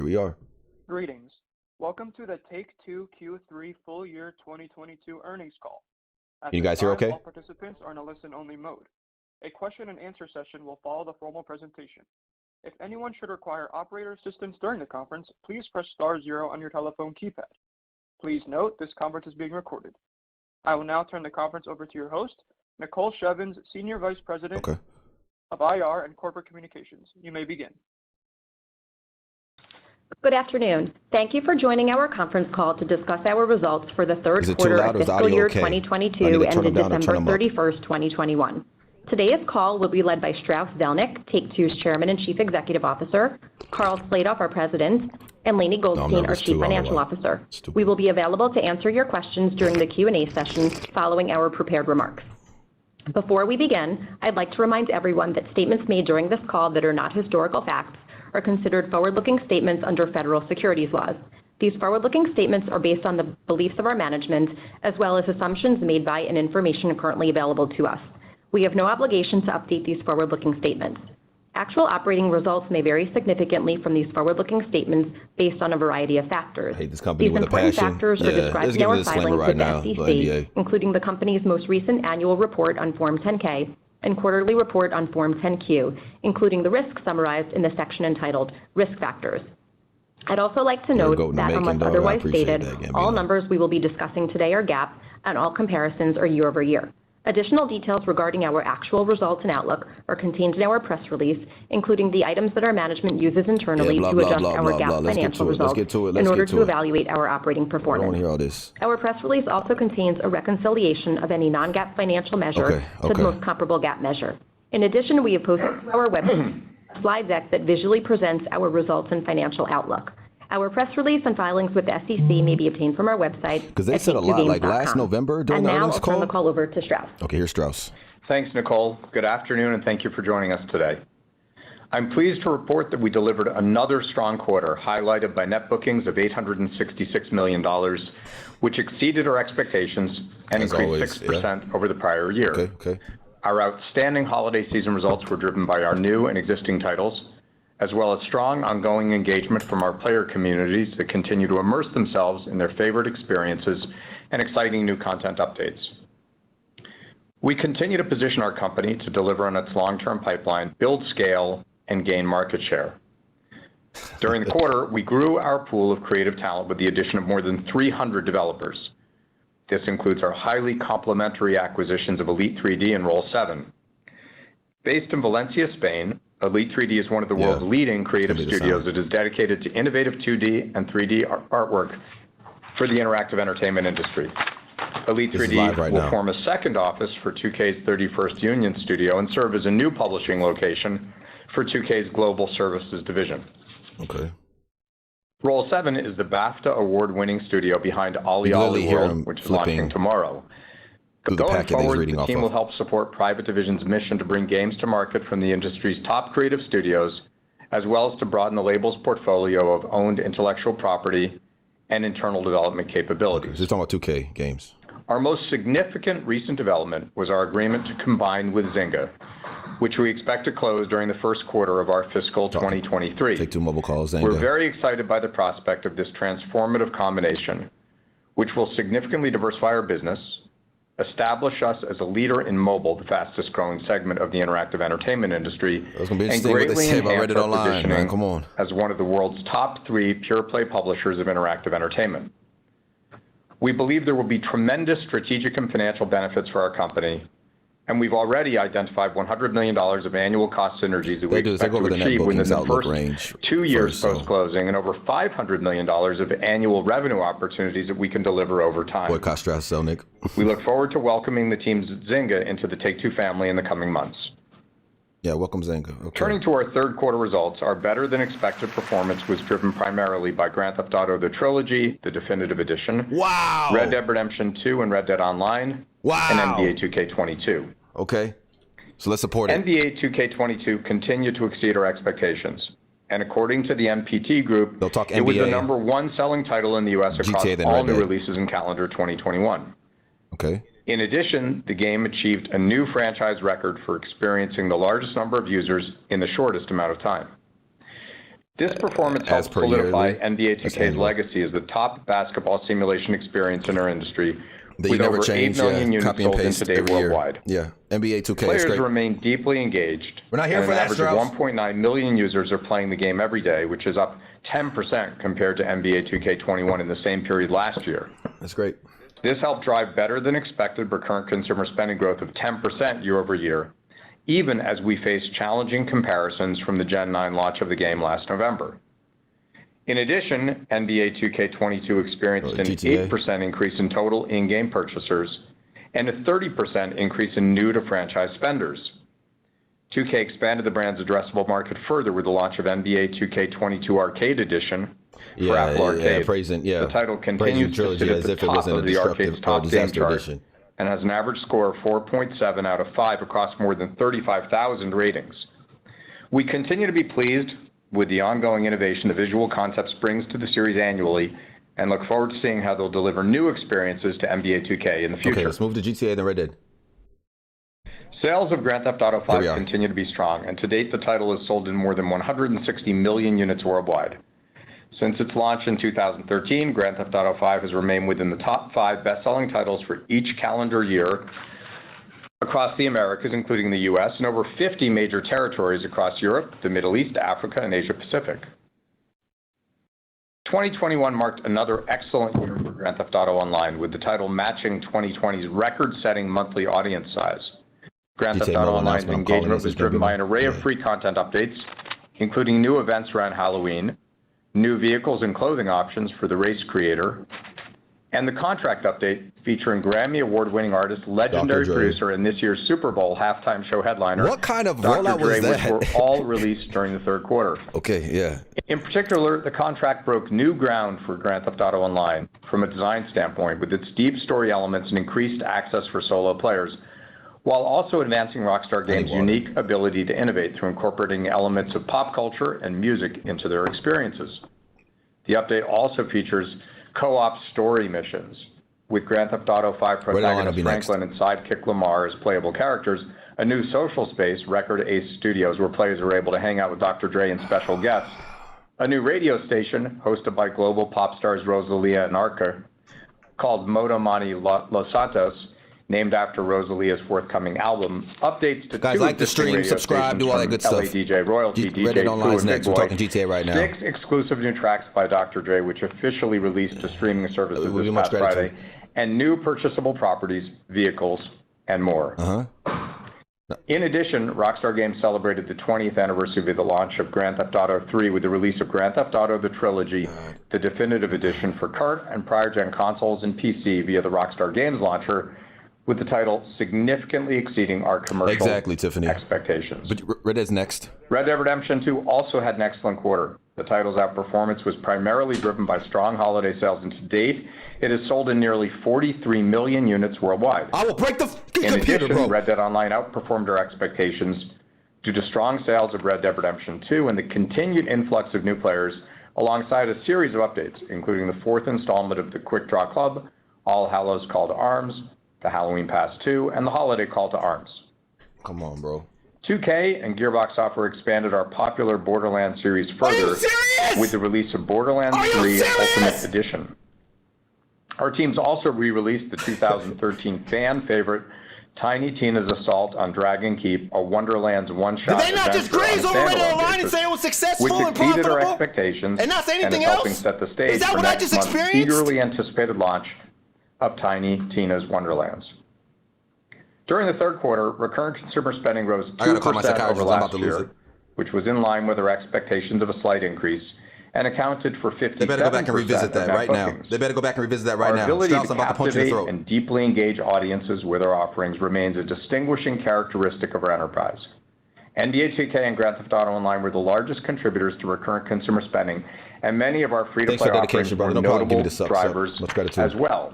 We are. Greetings. Welcome to the Take-Two Q3 Full Year 2022 Earnings Call. At Can you this guys hear time, okay? all participants are in a listen-only mode. A question and answer session will follow the formal presentation. If anyone should require operator assistance during the conference, please press star 0 on your telephone keypad. Please note this conference is being recorded. I will now turn the conference over to your host, Nicole Shevins, Senior Vice President of IR and Corporate Communications. You may begin. Good afternoon. Thank you for joining our conference call to discuss our results for the third quarter of fiscal year 2022 ended December 31st, 2021. Today's call will be led by Strauss Zelnick, Take-Two's Chairman and Chief Executive Officer, Karl Slatoff, our President, and Lainie Goldstein, our Chief Financial Officer. We will be available to answer your questions during the Q&A session following our prepared remarks. Before we begin, I'd like to remind everyone that statements made during this call that are not historical facts are considered forward-looking statements under federal securities laws. These forward-looking statements are based on the beliefs of our management as well as assumptions made by and information currently available to us. We have no obligation to update these forward-looking statements. Actual operating results may vary significantly from these forward-looking statements based on a variety of factors. These important factors are described in our filings with the SEC, including the company's most recent annual report on Form 10-K and quarterly report on Form 10-Q, including the risks summarized in the section entitled Risk Factors. I'd also like to note that unless otherwise stated, all numbers we will be discussing today are GAAP and all comparisons are year over year. Additional details regarding our actual results and outlook are contained in our press release, including the items that our management uses internally to adjust our GAAP financial results in order to evaluate our operating performance. Our press release also contains a reconciliation of any non-GAAP financial measure to the most comparable GAAP measure. In addition, we have posted to our website a slide deck that visually presents our results and financial outlook. Our press release and filings with the SEC may be obtained from our website. Because they said a lot, like last November during the earnings call. And now I'll turn the call over to Strauss. Okay, here's Strauss. Thanks, Nicole. Good afternoon, and thank you for joining us today. I'm pleased to report that we delivered another strong quarter, highlighted by net bookings of $866 million, which exceeded our expectations and increased 6% over the prior year. Our outstanding holiday season results were driven by our new and existing titles, as well as strong ongoing engagement from our player communities that continue to immerse themselves in their favorite experiences and exciting new content updates. We continue to position our company to deliver on its long-term pipeline, build scale, and gain market share. During the quarter, we grew our pool of creative talent with the addition of more than 300 developers. This includes our highly complementary acquisitions of Elite 3D and Roll7. Based in Valencia, Spain, Elite 3D is one of the world's leading creative studios that is dedicated to innovative 2D and 3D artwork for the interactive entertainment industry. Elite 3D will form a second office for 2K's 31st Union studio and serve as a new publishing location for 2K's global services division. Roll7 is the BAFTA award-winning studio behind Ollie Ollie World, which is launching tomorrow. Going forward, the team will help support Private Division's mission to bring games to market from the industry's top creative studios, as well as to broaden the label's portfolio of owned intellectual property and internal development capabilities. Just talking about 2K games. Our most significant recent development was our agreement to combine with Zynga, which we expect to close during the first quarter of our fiscal 2023. Take-Two Mobile calls Zynga. We're very excited by the prospect of this transformative combination, which will significantly diversify our business, establish us as a leader in mobile, the fastest growing segment of the interactive entertainment industry, and greatly enhance our positioning as one of the world's top 3 pure-play publishers of interactive entertainment. We believe there will be tremendous strategic and financial benefits for our company, and we've already identified $100 million of annual cost synergies that we expect to achieve within the first 2 years post-closing, and over $500 million of annual revenue opportunities that we can deliver over time. We look forward to welcoming the teams at Zynga into the Take-Two family in the coming months. Yeah, welcome Zynga. Turning to our third quarter results, our better-than-expected performance was driven primarily by Grand Theft Auto: The Trilogy, the Definitive Edition, Red Dead Redemption 2 and Red Dead Online, and NBA 2K22. So let's support it. NBA 2K22 continued to exceed our expectations, and according to the MPT Group, it was the #1 selling title in the U.S. across all new releases in calendar 2021. In addition, the game achieved a new franchise record for experiencing the largest number of users in the shortest amount of time. This performance helps solidify NBA 2K's legacy as the top basketball simulation experience in our industry, with over 8 million units sold in today worldwide. Yeah, NBA 2K. Players remain deeply engaged. We're not here for that, an average of 1.9 million users are playing the game every day, which is up 10% compared to NBA 2K21 in the same period last year. That's great. This helped drive better than expected recurrent consumer spending growth of 10% year over year, even as we face challenging comparisons from the Gen 9 launch of the game last November. In addition, NBA 2K22 experienced an 8% increase in total in-game purchasers and a 30% increase in new-to-franchise spenders. 2K expanded the brand's addressable market further with the launch of NBA 2K22 Arcade Edition for Apple Arcade. The title continues to sit at the top of the arcade's top game chart and has an average score of 4.7 out of 5 across more than 35,000 ratings. We continue to be pleased with the ongoing innovation the Visual Concepts brings to the series annually, and look forward to seeing how they'll deliver new experiences to NBA 2K in the future. Okay, let's move to GTA and Red Dead. Sales of Grand Theft Auto 5 continue to be strong, and to date the title has sold in more than 160 million units worldwide. Since its launch in 2013, Grand Theft Auto 5 has remained within the top 5 best-selling titles for each calendar year across the Americas, including the U.S., and over 50 major territories across Europe, the Middle East, Africa, and Asia Pacific. 2021 marked another excellent year for Grand Theft Auto Online, with the title matching 2020's record-setting monthly audience size. Grand Theft Auto Online's engagement was driven by an array of free content updates, including new events around Halloween, new vehicles and clothing options for the race creator, and the contract update featuring Grammy Award-winning artist, legendary producer, and this year's Super Bowl halftime show headliner, what kind of rollout was that? Were all released during the third quarter. Okay, yeah. In particular, the contract broke new ground for Grand Theft Auto Online from a design standpoint, with its deep story elements and increased access for solo players, while also advancing Rockstar Games' unique ability to innovate through incorporating elements of pop culture and music into their experiences. The update also features co-op story missions, with Grand Theft Auto 5 protagonist Franklin and sidekick Lamar as playable characters, a new social space, Record Ace Studios, where players are able to hang out with Dr. Dre and special guests, a new radio station hosted by global pop stars Rosalia and Arca, called Moto Money Los Santos, named after Rosalia's forthcoming album, updates to guys, 2 like the stream, subscribe, do all that good stuff. DJ Royalty, DJ Online's next. We're talking GTA right now. 6 exclusive new tracks by Dr. Dre, which officially released to streaming services this past Friday, and new purchasable properties, vehicles, and more. In addition, Rockstar Games celebrated the 20th anniversary of the launch of Grand Theft Auto 3 with the release of Grand Theft Auto The Trilogy, the definitive edition for current and prior-gen consoles and PC via the Rockstar Games launcher, with the title significantly exceeding our commercial expectations. But Red Dead's next. Red Dead Redemption 2 also had an excellent quarter. The title's outperformance was primarily driven by strong holiday sales, and to date, it has sold in nearly 43 million units worldwide. I will break the computer, In addition, Red Dead Online outperformed our expectations due to strong sales of Red Dead Redemption 2 and the continued influx of new players, alongside a series of updates, including the 4th installment of the Quick Draw Club, All Hallows Call to Arms, the Halloween Pass 2, and the Holiday Call to Arms. Come on, bro. 2K and Gearbox Software expanded our popular Borderlands series further with the release of Borderlands 3 Ultimate Edition. Our teams also re-released the 2013 fan favorite Tiny Tina's Assault on Dragon Keep, a Wonderlands one-shot. Did they not just graze over Red Dead Online and say it was successful and profitable? Which exceeded our expectations and not say anything else? Helping set the stage Is that for what I just experienced? Eagerly anticipated launch of Tiny Tina's Wonderlands. During the third quarter, recurrent consumer spending rose 2% over last year, which was in line with our expectations of a slight increase, and accounted for 57% They better go back and revisit that right now. They better go back and revisit that right now. Our ability to captivate and deeply engage audiences with our offerings remains a distinguishing characteristic of our enterprise. NBA 2K and Grand Theft Auto Online were the largest contributors to recurrent consumer spending, and many of our free-to-play offerings were notable drivers as well.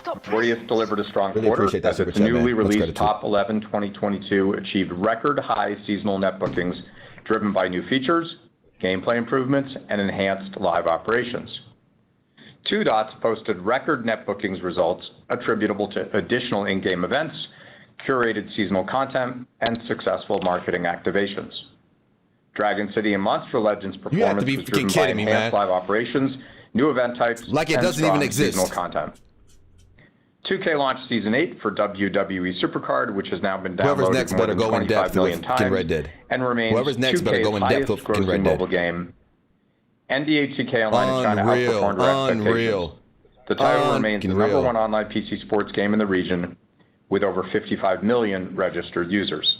Morpheus delivered a strong quarter as its newly released Top 11 2022 achieved record high seasonal net bookings driven by new features, gameplay improvements, and enhanced live operations. Two Dots posted record net bookings results attributable to additional in-game events, curated seasonal content, and successful marketing activations. Dragon City and Monster Legends performance was driven by enhanced live operations, new event types, like it doesn't even exist. Seasonal content. 2K launched Season 8 for WWE Supercard, which has now been downloaded more than 25 million times and remains Whoever's next better go in depth with grossing mobile game. NBA 2K Online in China outperformed our expectations. The title remains the #1 online PC sports game in the region, with over 55 million registered users.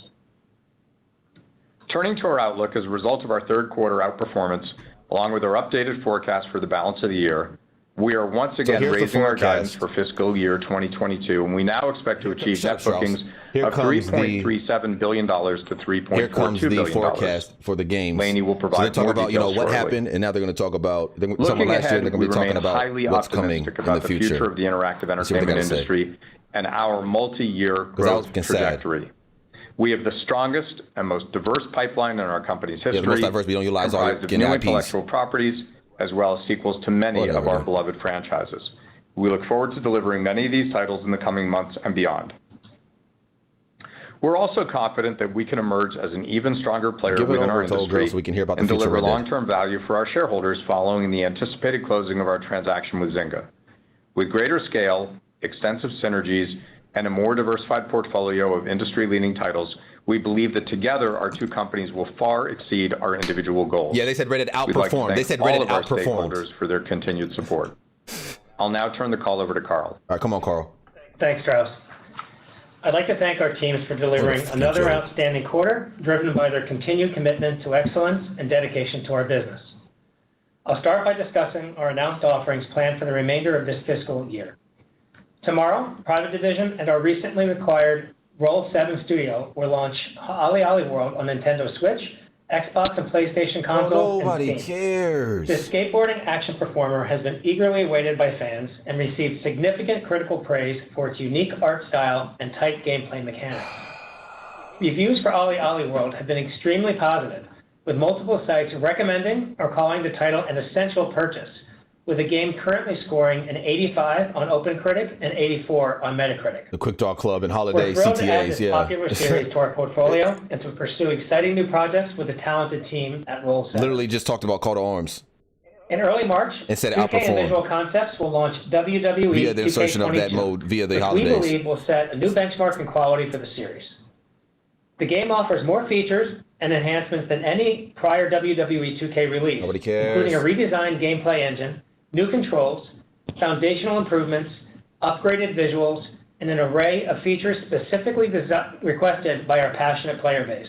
Turning to our outlook, as a result of our third quarter outperformance, along with our updated forecast for the balance of the year, we are once again raising our guidance for fiscal year 2022, and we now expect to achieve net bookings of $3.37 billion to $3.42 billion. Here comes the forecast for the games. Laney will provide more details what happened, and now they're going to talk about looking ahead. They're going to be talking about what's coming in the future of the interactive entertainment industry and our multi-year growth trajectory. We have the strongest and most diverse pipeline in our company's history, the most diverse. We don't utilize all comprised of new intellectual properties, as well as sequels to many of our beloved franchises. We look forward to delivering many of these titles in the coming months and beyond. We're also confident that we can emerge as an even stronger player within our industry and deliver long-term value for our shareholders following the anticipated closing of our transaction with Zynga. With greater scale, extensive synergies, and a more diversified portfolio of industry-leading titles, we believe that together our two companies will far exceed our individual goals. Yeah, they said Reddit outperformed. They said Reddit outperformed. All of our stakeholders for their continued support. I'll now turn the call over to Carl. All right, come on, Carl. Thanks, Strauss. I'd like to thank our teams for delivering another outstanding quarter, driven by their continued commitment to excellence and dedication to our business. I'll start by discussing our announced offerings planned for the remainder of this fiscal year. Tomorrow, Private Division and our recently acquired Roll7 studio will launch OlliOlli World on Nintendo Switch, Xbox and PlayStation consoles, Nobody cares. This skateboarding action performer has been eagerly awaited by fans and received significant critical praise for its unique art style and tight gameplay mechanics. Reviews for OlliOlli World have been extremely positive, with multiple sites recommending or calling the title an essential purchase, with the game currently scoring an 85 on OpenCritic and 84 on Metacritic. The Quick Draw Club and Holiday CTAs, We're thrilled to add this popular series to our portfolio and to pursue exciting new projects with a talented team at Roll7. Literally just talked about Call to Arms. In early March, Instead 2K and Visual Concepts will launch WWE via the insertion 2K22, of that mode via the holidays. We believe will set a new benchmark in quality for the series. The game offers more features and enhancements than any prior WWE 2K release, Nobody cares. including a redesigned gameplay engine, new controls, foundational improvements, upgraded visuals, and an array of features specifically requested by our passionate player base.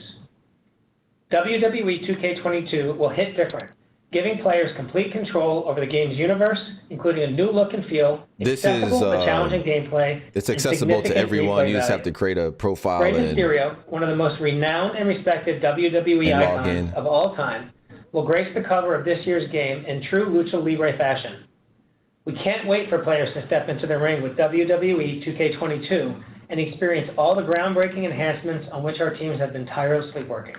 WWE 2K22 will hit different, giving players complete control over the game's universe, including a new look and feel, accessible but challenging gameplay. It's accessible to everyone. You just have to create a profile. Rey Mysterio, one of the most renowned and respected WWE icons of all time, will grace the cover of this year's game in true Lucha Libre fashion. We can't wait for players to step into the ring with WWE 2K22 and experience all the groundbreaking enhancements on which our teams have been tirelessly working.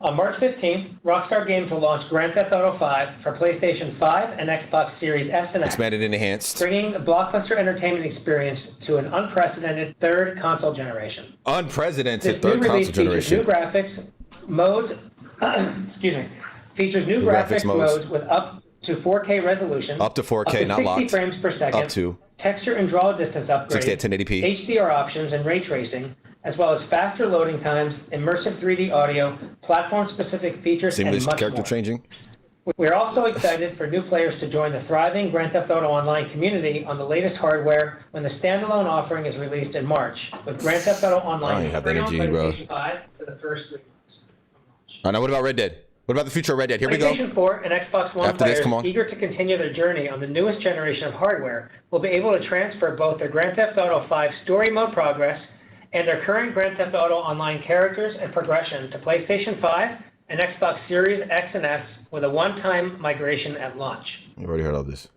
On March 15th, Rockstar Games will launch Grand Theft Auto 5 for PlayStation 5 and Xbox Series S and X, expanded and enhanced, bringing the blockbuster entertainment experience to an unprecedented third console generation. Unprecedented third console generation. New graphics modes. Features new graphics modes with up to 4K resolution, up to 4K, up to not 60 locked, frames per second, up to texture and draw distance upgrades, 60 at 1080p, HDR options and ray tracing, as well as faster loading times, immersive 3D audio, platform-specific features, seamless and much character more. changing. We're also excited for new players to join the thriving Grand Theft Auto Online community on the latest hardware when the standalone offering is released in March, with Grand Theft Auto Online on PlayStation 5 for the first 3 months. I know. What about Red Dead? What about the future of Red Dead? Here we go. PlayStation 4 and Xbox One players eager to continue their journey on the newest generation of hardware will be able to transfer both their Grand Theft Auto 5 story mode progress and their current Grand Theft Auto Online characters and progression to PlayStation 5 and Xbox Series X and S with a one-time migration at launch. You've already heard all this.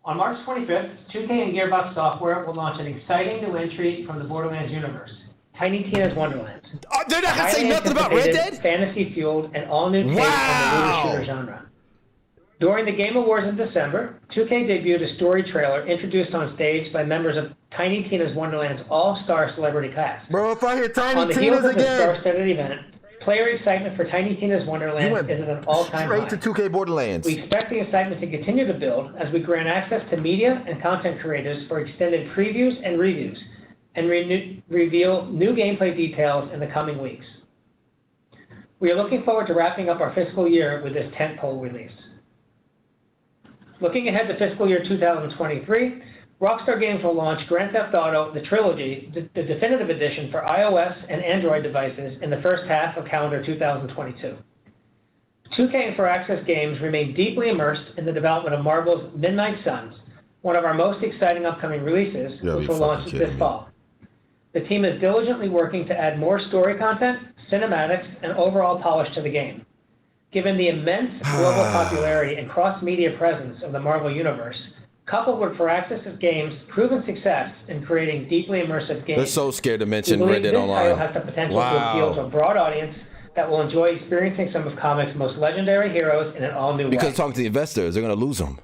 On March 25th, 2K and Gearbox Software will launch an exciting new entry from the Borderlands universe, Tiny Tina's Wonderlands. They're not going to say nothing about Red Dead? Fantasy-fueled and all-new take on the looter shooter genre. During the Game Awards in December, 2K debuted a story trailer introduced on stage by members of Tiny Tina's Wonderland's all-star celebrity cast. Bro, if I hear Tiny on the Tina's heels of the again. star-studded event, player excitement for Tiny Tina's Wonderland is at an all-time high. Straight to 2K Borderlands. We expect the excitement to continue to build as we grant access to media and content creators for extended previews and reviews, and reveal new gameplay details in the coming weeks. We are looking forward to wrapping up our fiscal year with this tentpole release. Looking ahead to fiscal year 2023, Rockstar Games will launch Grand Theft Auto: The Trilogy, the definitive edition for iOS and Android devices in the first half of calendar 2022. 2K and 4Access Games remain deeply immersed in the development of Marvel's Midnight Suns, one of our most exciting upcoming releases, which will launch this fall. The team is diligently working to add more story content, cinematics, and overall polish to the game. Given the immense global popularity and cross-media presence of the Marvel Universe, coupled with 4Access Games' proven success in creating deeply immersive games, they're so scared to mention we Red believe Dead this Online. title has the potential to appeal to a broad audience that will enjoy experiencing some of comics' most legendary heroes in an all-new way. Because talking to the investors, they're going to lose them.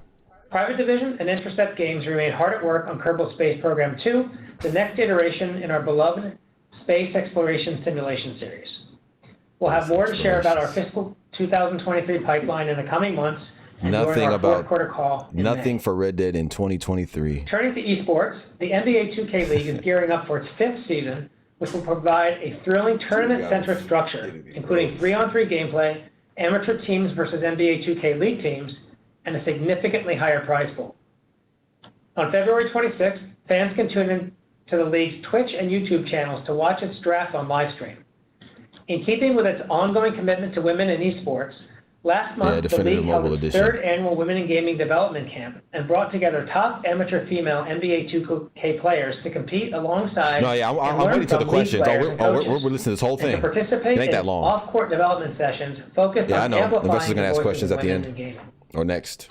Private Division and Intercept Games remain hard at work on Kerbal Space Program 2, the next iteration in our beloved space exploration simulation series. We'll have more to share about our fiscal 2023 pipeline in the coming months and during our fourth quarter call in nothing May. For Red Dead in 2023. Turning to esports, the NBA 2K League is gearing up for its 5th season, which will provide a thrilling tournament-centric structure, including 3-on-3 gameplay, amateur teams versus NBA 2K League teams, and a significantly higher prize pool. On February 26th, fans can tune in to the league's Twitch and YouTube channels to watch its draft on livestream. In keeping with its ongoing commitment to women in esports, last month the league held its 3rd annual Women in Gaming Development Camp and brought together top amateur female NBA 2K players to compete alongside. I'm waiting for the questions. We're listening to this whole thing. To participate it ain't that in long. off-court development sessions focused on amplifying investors are going to ask questions the at the women end in gaming. or next.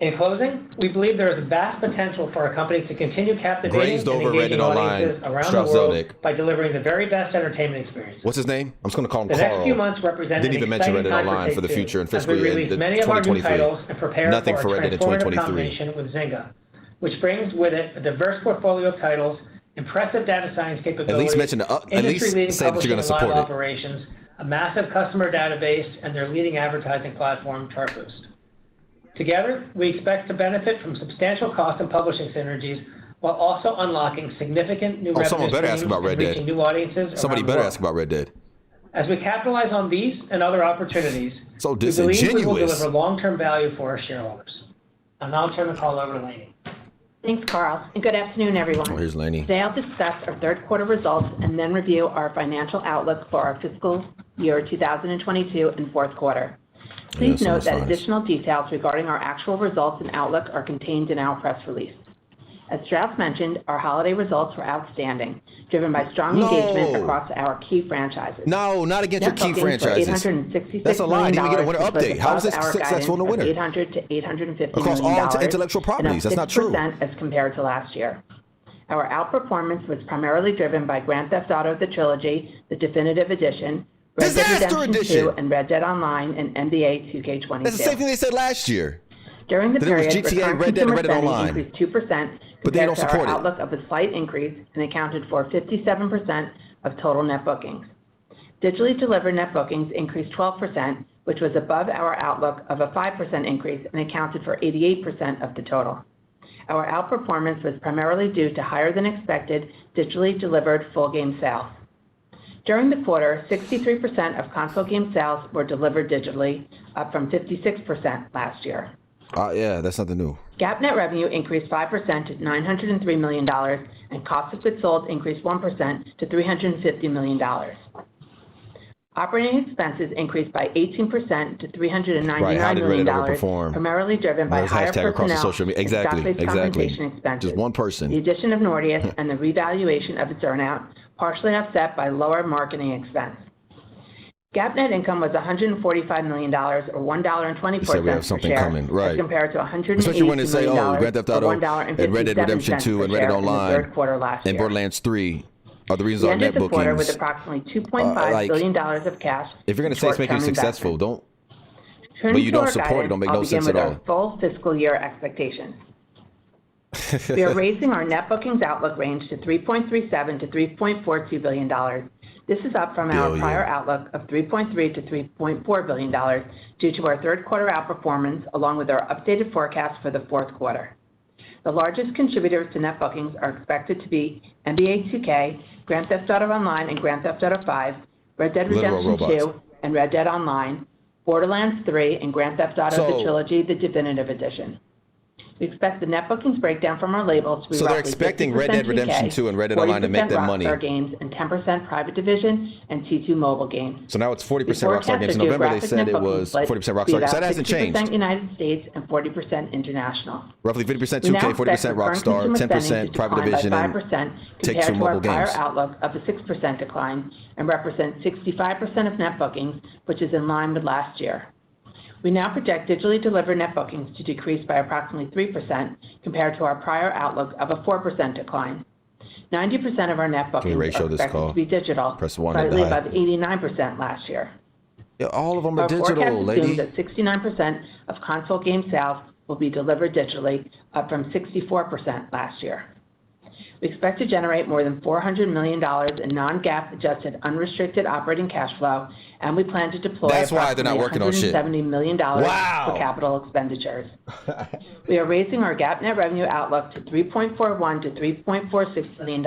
In closing, we believe there is vast potential for our company to continue captivating and engaging audiences around the world by delivering the very best entertainment experience. What's his name? I'm just going to call him the Carl. The next few months represent Didn't even mention Red Dead Online for the future and fiscal year 2023. Many of our new titles and prepare Nothing for a Red Dead in transformative combination with Zynga, which brings with it a diverse portfolio of titles, impressive data science capabilities, at least mention at least say that you're going to support it. Operations, a massive customer database, and their leading advertising platform, Chartboost. Together, we expect to benefit from substantial cost and publishing synergies while also unlocking significant new revenue someone better streams ask about Red and reaching Dead. new audiences. Somebody better ask about Red Dead. As we capitalize on these and other opportunities, so we believe we will deliver long-term value for our shareholders. I'll now turn the call over to Lainey. Thanks, Carl, and good afternoon, everyone. Oh, here's Lainey. Today I'll discuss our 3rd quarter results and then review our financial outlook for our fiscal year 2022 and 4th quarter. Please note that additional details regarding our actual results and outlook are contained in our press release. As Strauss mentioned, our holiday results were outstanding, driven by strong engagement across our key franchises. No, not against your key franchises. That's a lie. Didn't we get a winter update? How is this successful in the winter? $800 to $850 across million all intellectual properties. That's not true. As compared to last year. Our outperformance was primarily driven by Grand Theft Auto: The Trilogy, the definitive edition, Red Dead Redemption 2, and Red Dead Online, and NBA 2K22. That's the same thing they said last year. During the period, GTA, Red Dead, and Red Dead Online increased 2%, but they don't to support our outlook of a slight increase, and accounted for 57% of total net bookings. Digitally delivered net bookings increased 12%, which was above our outlook of a 5% increase and accounted for 88% of the total. Our outperformance was primarily due to higher than expected digitally delivered full game sales. During the quarter, 63% of console game sales were delivered digitally, up from 56% last year. Yeah, that's nothing new. GAAP net revenue increased 5% to $903 million, and cost of goods sold increased 1% to $350 million. Operating expenses increased by 18% to $399 million, primarily driven by higher personnel and stock-based compensation expenses. Just one person. The addition of Nordeus and the revaluation of its earnout, partially offset by lower marketing expense. GAAP net income was $145 million, or $1.24 per share, as compared to $182 million, Grand Theft Auto, and Red Dead Redemption 2, and Red Dead Online, and Borderlands 3 are the reasons our net bookings. We ended the quarter with approximately $2.5 billion of cash. If you're going to say it's making you successful, don't. But you don't support it, don't make no sense at all. Full fiscal year expectations. We are raising our net bookings outlook range to $3.37 to $3.42 billion, This is up from our prior outlook of $3.3 to $3.4 billion due to our third quarter outperformance, along with our updated forecast for the fourth quarter. The largest contributors to net bookings are expected to be NBA 2K, Grand Theft Auto Online and Grand Theft Auto 5, Red Dead Redemption 2 and Red Dead Online, Borderlands 3, and Grand Theft Auto The Trilogy, the Definitive Edition. We expect the net bookings breakdown from our labels to be they're expecting Red Dead Redemption 2 and Red Dead Online to make them money. Rockstar games and 10% Private Division and T2 mobile games. So now it's 40% Rockstar games. In November they said it was 40% Rockstar. So that hasn't changed. 60% United States and 40% international. Roughly 50% 2K, 40% Rockstar, 10% Private Division, and Take-Two mobile games. Compared to our prior outlook of a 6% decline and represents 65% of net bookings, which is in line with last year. We now project digitally delivered net bookings to decrease by approximately 3% compared to our prior outlook of a 4% decline. 90% of our net bookings are expected to be digital, slightly above 89% last year. Yeah, all of them are digital, lady. Our forecast assumes that 69% of console game sales will be delivered digitally, up from 64% last year. We expect to generate more than $400 million in non-GAAP adjusted unrestricted operating cash flow, and we plan to deploy $170 million for capital expenditures. We are raising our GAAP net revenue outlook to $3.41 to $3.46 billion,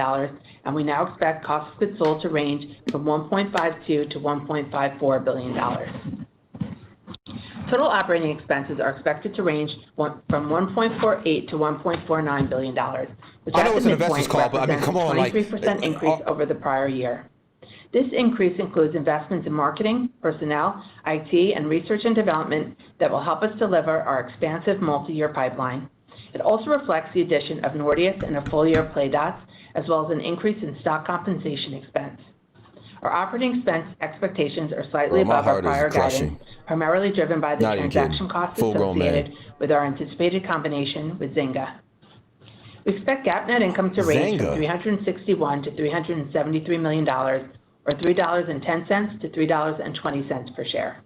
and we now expect cost of goods sold to range from $1.52 to $1.54 billion. Total operating expenses are expected to range from $1.48 to $1.49 billion, which at the midpoint represents a 23% increase over the prior year. This increase includes investments in marketing, personnel, IT, and research and development that will help us deliver our expansive multi-year pipeline. It also reflects the addition of Nordeus and a full year of Playdots, as well as an increase in stock compensation expense. Our operating expense expectations are slightly above our prior guidance, primarily driven by the transaction costs associated with our anticipated combination with Zynga. We expect GAAP net income to range from $361 to $373 million, or $3.10 to $3.20 per share.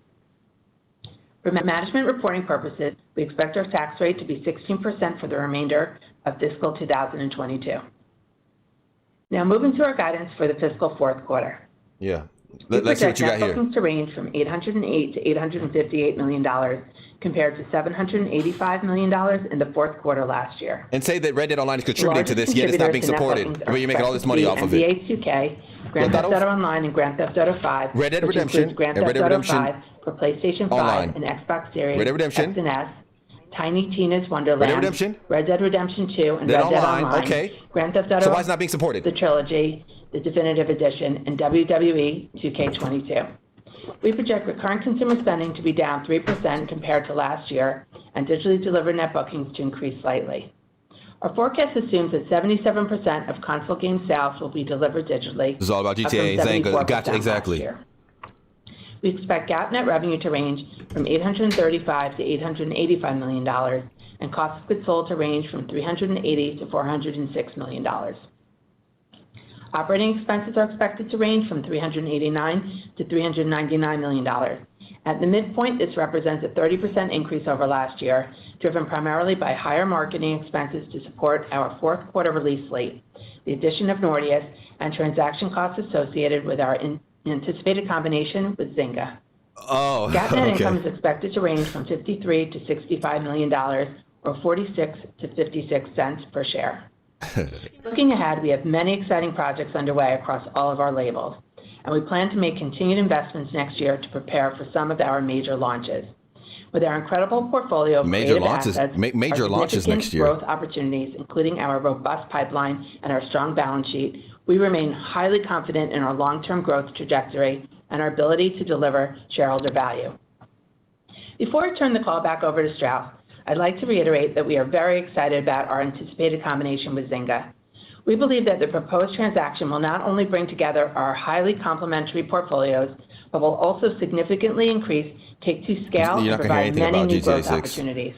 For management reporting purposes, we expect our tax rate to be 16% for the remainder of fiscal 2022. Now moving to our guidance for the fiscal fourth quarter. Yeah. Let's see what you got here. Net bookings to range from $808 to $858 million, compared to $785 million in the fourth quarter last year. And say that Red Dead Online is contributing to this, yet it's not being supported, but you're making all this money off of it. NBA 2K, Grand Theft Auto Online, and Grand Theft Auto 5, Red Dead Redemption, Grand Theft Auto 5 for PlayStation 5 and Xbox Series, Red Dead Redemption, X and S, Tiny Tina's Wonderland, Red Dead Redemption, Red Dead Redemption 2, and Red Dead Online, Grand Theft Auto, so why is it not being supported? The Trilogy, the Definitive Edition, and WWE 2K22. We project recurrent consumer spending to be down 3% compared to last year, and digitally delivered net bookings to increase slightly. Our forecast assumes that 77% of console game sales will be delivered digitally. This is all about GTA, Zynga. Gotcha, exactly. We expect GAAP net revenue to range from $835 to $885 million, and cost of goods sold to range from $380 to $406 million. Operating expenses are expected to range from $389 to $399 million. At the midpoint, this represents a 30% increase over last year, driven primarily by higher marketing expenses to support our fourth quarter release slate, the addition of Nordeus, and transaction costs associated with our anticipated combination with Zynga. GAAP net income is expected to range from $53 to $65 million, or 46 to 56 cents per share. Looking ahead, we have many exciting projects underway across all of our labels, and we plan to make continued investments next year to prepare for some of our major launches. With our incredible portfolio of major launches next year, growth opportunities, including our robust pipeline and our strong balance sheet, we remain highly confident in our long-term growth trajectory and our ability to deliver shareholder value. Before I turn the call back over to Strauss, I'd like to reiterate that we are very excited about our anticipated combination with Zynga. We believe that the proposed transaction will not only bring together our highly complementary portfolios, but will also significantly increase Take-Two's scale and provide many new growth opportunities.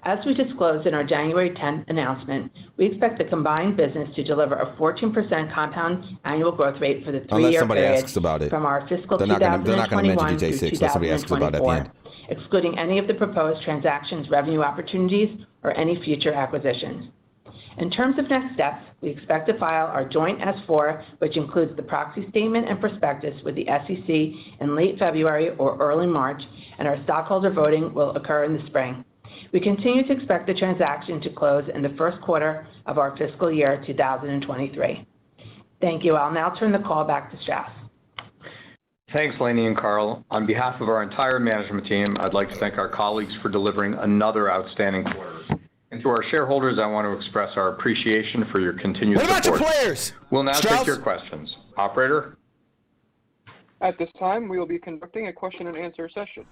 As we disclosed in our January 10th announcement, we expect the combined business to deliver a 14% compound annual growth rate for the three-year period from our fiscal 2021 through 2024, excluding any of the proposed transactions' revenue opportunities or any future acquisitions. In terms of next steps, we expect to file our joint S-4, which includes the proxy statement and prospectus with the SEC in late February or early March, and our stockholder voting will occur in the spring. We continue to expect the transaction to close in the first quarter of our fiscal year 2023. Thank you. I'll now turn the call back to Strauss. Thanks, Lainey and Carl. On behalf of our entire management team, I'd like to thank our colleagues for delivering another outstanding quarter. And to our shareholders, I want to express our appreciation for your continued support. What about your players? We'll now Strauss? take your questions. Operator? At this time, we will be conducting a question and answer session.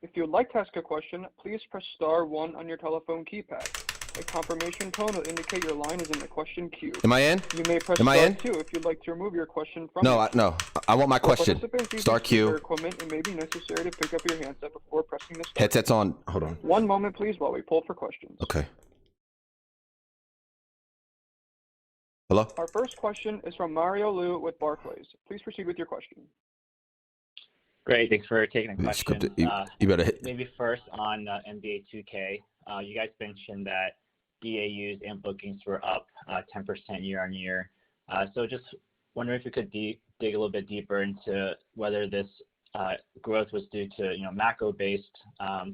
If you would like to ask a question, please press star 1 on your telephone keypad. A confirmation tone will indicate your line is in the question queue. Am I in? You may press Am I star in? 2 if you'd like to remove your question from No, I want my question. Star Q. Equipment, it may be necessary to pick up your handset before pressing the star. Headsets on. Hold on. One moment, please, while we pull for questions. Okay. Hello? Our first question is from Mario Lu with Barclays. Please proceed with your question. Great, thanks for taking the question. You better hit. Maybe first on NBA 2K. You guys mentioned that DAUs and bookings were up 10% year on year. So just wondering if you could dig a little bit deeper into whether this growth was due to macro-based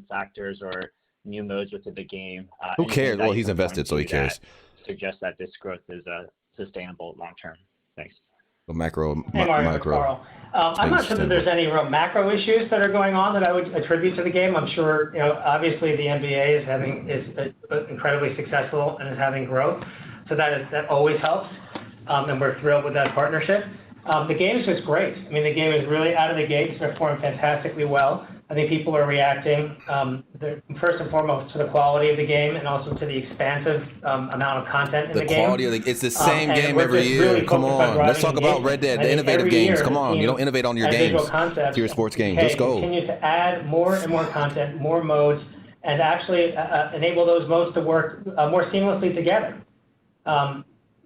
factors or new modes within the game. Who cares? Well, he's invested, so he cares. Suggest that this growth is sustainable long term. Thanks. Macro, Hey, Mario, micro. Carl. I'm not sure that there's any real macro issues that are going on that I would attribute to the game. I'm sure, obviously the NBA is incredibly successful and is having growth, so that always helps, and we're thrilled with that partnership. The game is just great. I mean, the game is really out of the gates performed fantastically well. I think people are reacting first and foremost to the quality of the game and also to the expansive amount of content in the game. The quality of it's the same game every year. Really Come on, let's talk about Red Dead, the innovative games. Come on, you don't innovate on your games. To your sports games. Let's go. Continue to add more and more content, more modes, and actually enable those modes to work more seamlessly together.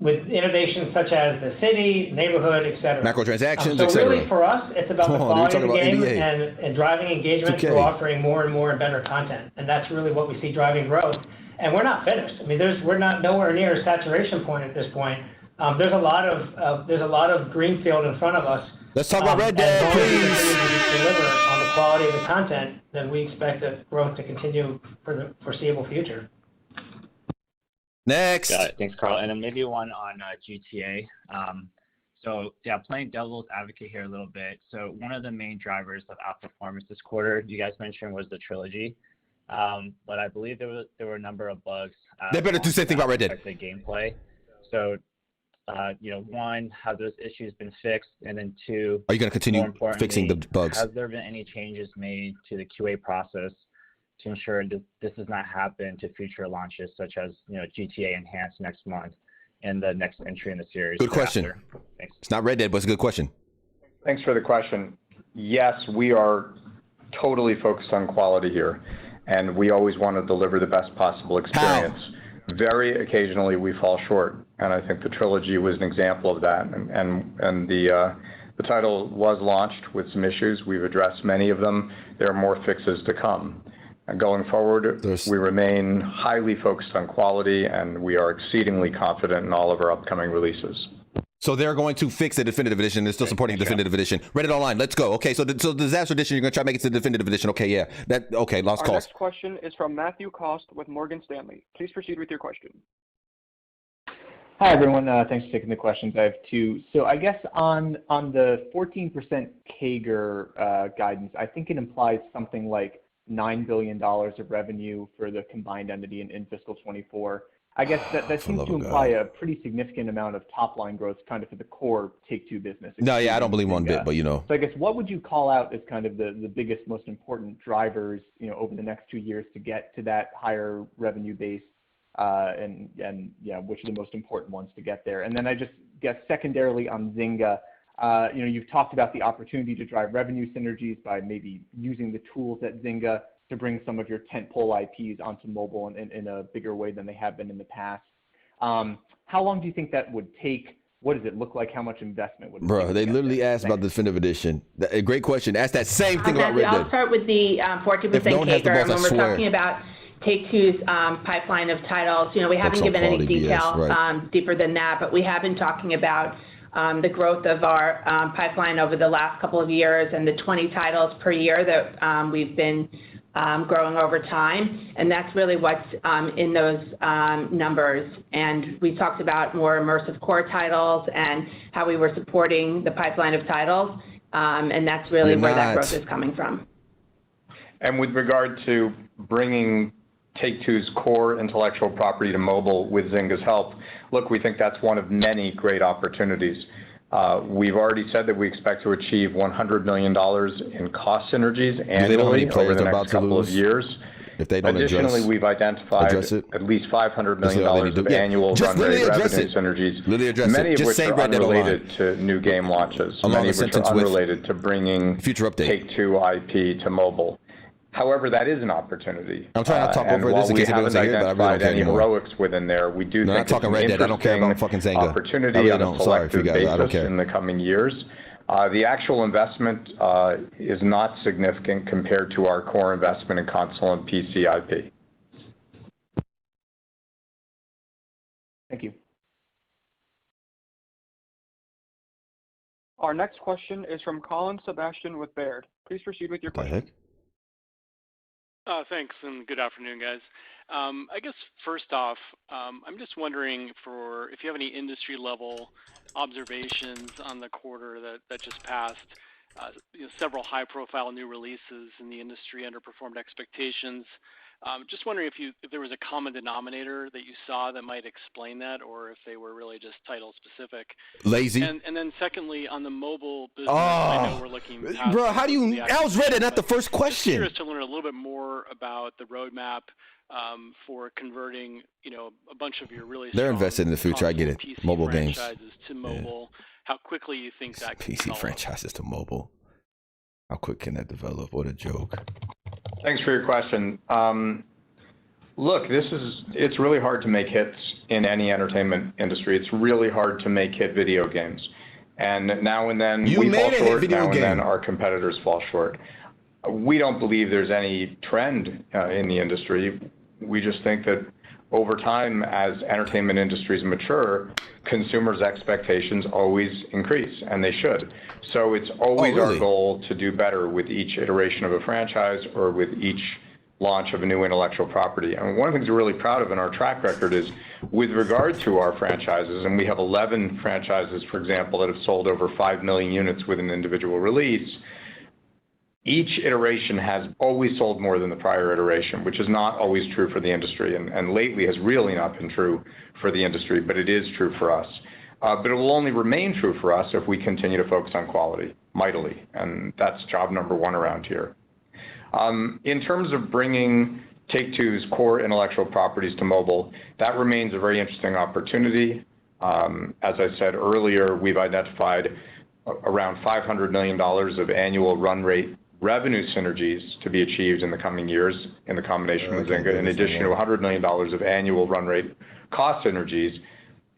With innovations such as the city, neighborhood, etc. Macrotransactions, so etc. really for us, it's about the quality of the game and driving engagement through offering more and more and better content. And that's really what we see driving growth. And we're not finished. I mean, we're not nowhere near a saturation point at this point. There's a lot of greenfield in front of us. Let's talk about Red Dead, please. If we deliver on the quality of the content, then we expect the growth to continue for the foreseeable future. Next. Got it. Thanks, Carl. And then maybe one on GTA. So yeah, playing devil's advocate here a little bit. So one of the main drivers of outperformance this quarter, you guys mentioned, was the trilogy. But I believe there were a number of bugs. They better do something about Red Dead. The gameplay. So, one, have those issues been fixed? And then two, are you going to continue fixing the bugs? Has there been any changes made to the QA process to ensure that this does not happen to future launches, such as GTA Enhanced next month and the next entry in the series? Good question. Thanks. It's not Red Dead, but it's a good question. Thanks for the question. Yes, we are totally focused on quality here, and we always want to deliver the best possible experience. How? Very occasionally we fall short, and I think the trilogy was an example of that. And the title was launched with some issues. We've addressed many of them. There are more fixes to come. And going forward, we remain highly focused on quality, and we are exceedingly confident in all of our upcoming releases. So they're going to fix the definitive edition. They're still supporting the definitive edition. Read it online. Let's go. Okay, so the Disaster Edition, you're going to try to make it to the definitive edition. Okay, yeah. Lost calls. Our next question is from Matthew Cost with Morgan Stanley. Please proceed with your question. Hi, everyone. Thanks for taking the questions. I have two. So I guess on the 14% CAGR guidance, I think it implies something like $9 billion of revenue for the combined entity in fiscal 24. I guess that seems to imply a pretty significant amount of top-line growth kind of for the core Take-Two business. No, yeah, I don't believe one bit, but So I guess what would you call out as kind of the biggest, most important drivers, over the next 2 years to get to that higher revenue base, and which are the most important ones to get there? And then I just guess secondarily on Zynga, you've talked about the opportunity to drive revenue synergies by maybe using the tools at Zynga to bring some of your tentpole IPs onto mobile in a bigger way than they have been in the past. How long do you think that would take? What does it look like? How much investment would it take? Bro, they literally asked about the definitive edition. A great question. Ask that same thing about Red Dead. I'll start with the 14% CAGR. When we're talking about Take-Two's pipeline of titles, we haven't given any detail deeper than that, but we have been talking about the growth of our pipeline over the last couple of years and the 20 titles per year that we've been growing over time, and that's really what's in those numbers. And we talked about more immersive core titles and how we were supporting the pipeline of titles, and that's really where that growth is coming from. And with regard to bringing Take-Two's core intellectual property to mobile with Zynga's help, look, we think that's one of many great opportunities. We've already said that we expect to achieve $100 million in cost synergies annually over the next couple of years. If they don't Additionally, we've identified at least $500 million of annual run rate revenue synergies, many of which are unrelated to new game launches, many of which are unrelated to bringing Take-Two IP to mobile. However, that is an opportunity. I'm trying not to talk over this in case anyone's here, but I really don't care anymore. Heroics within there. We do think it's an interesting opportunity on a selective basis in the coming years. The actual investment is not significant compared to our core investment in console and PC IP. Thank you. Our next question is from Colin Sebastian with Baird. Please proceed with your question. Thanks, and good afternoon, guys. I guess first off, I'm just wondering if you have any industry-level observations on the quarter that just passed. Several high-profile new releases in the industry underperformed expectations. Just wondering if there was a common denominator that you saw that might explain that, or if they were really just title-specific. Lazy. And then secondly, on the mobile business, I know we're looking past... Bro, how do you... I was read it, not the first question. I'm curious to learn a little bit more about the roadmap for converting, a bunch of your really They're invested in the future. I get it. PC mobile games to mobile. How quickly you think that can PC develop. franchises to mobile. How quick can that develop? What a joke. Thanks for your question. Look, it's really hard to make hits in any entertainment industry. It's really hard to make hit video games. And now and then we fall short, now and then our competitors fall short. We don't believe there's any trend in the industry. We just think that over time, as entertainment industries mature, consumers' expectations always increase, and they should. So it's always our goal to do better with each iteration of a franchise or with each launch of a new intellectual property. And one of the things we're really proud of in our track record is with regard to our franchises, and we have 11 franchises, for example, that have sold over 5 million units with an individual release. Each iteration has always sold more than the prior iteration, which is not always true for the industry, and lately has really not been true for the industry, but it is true for us. But it will only remain true for us if we continue to focus on quality mightily, and that's job number one around here. In terms of bringing Take-Two's core intellectual properties to mobile, that remains a very interesting opportunity. As I said earlier, we've identified around $500 million of annual run rate revenue synergies to be achieved in the coming years in the combination with Zynga, in addition to $100 million of annual run rate cost synergies.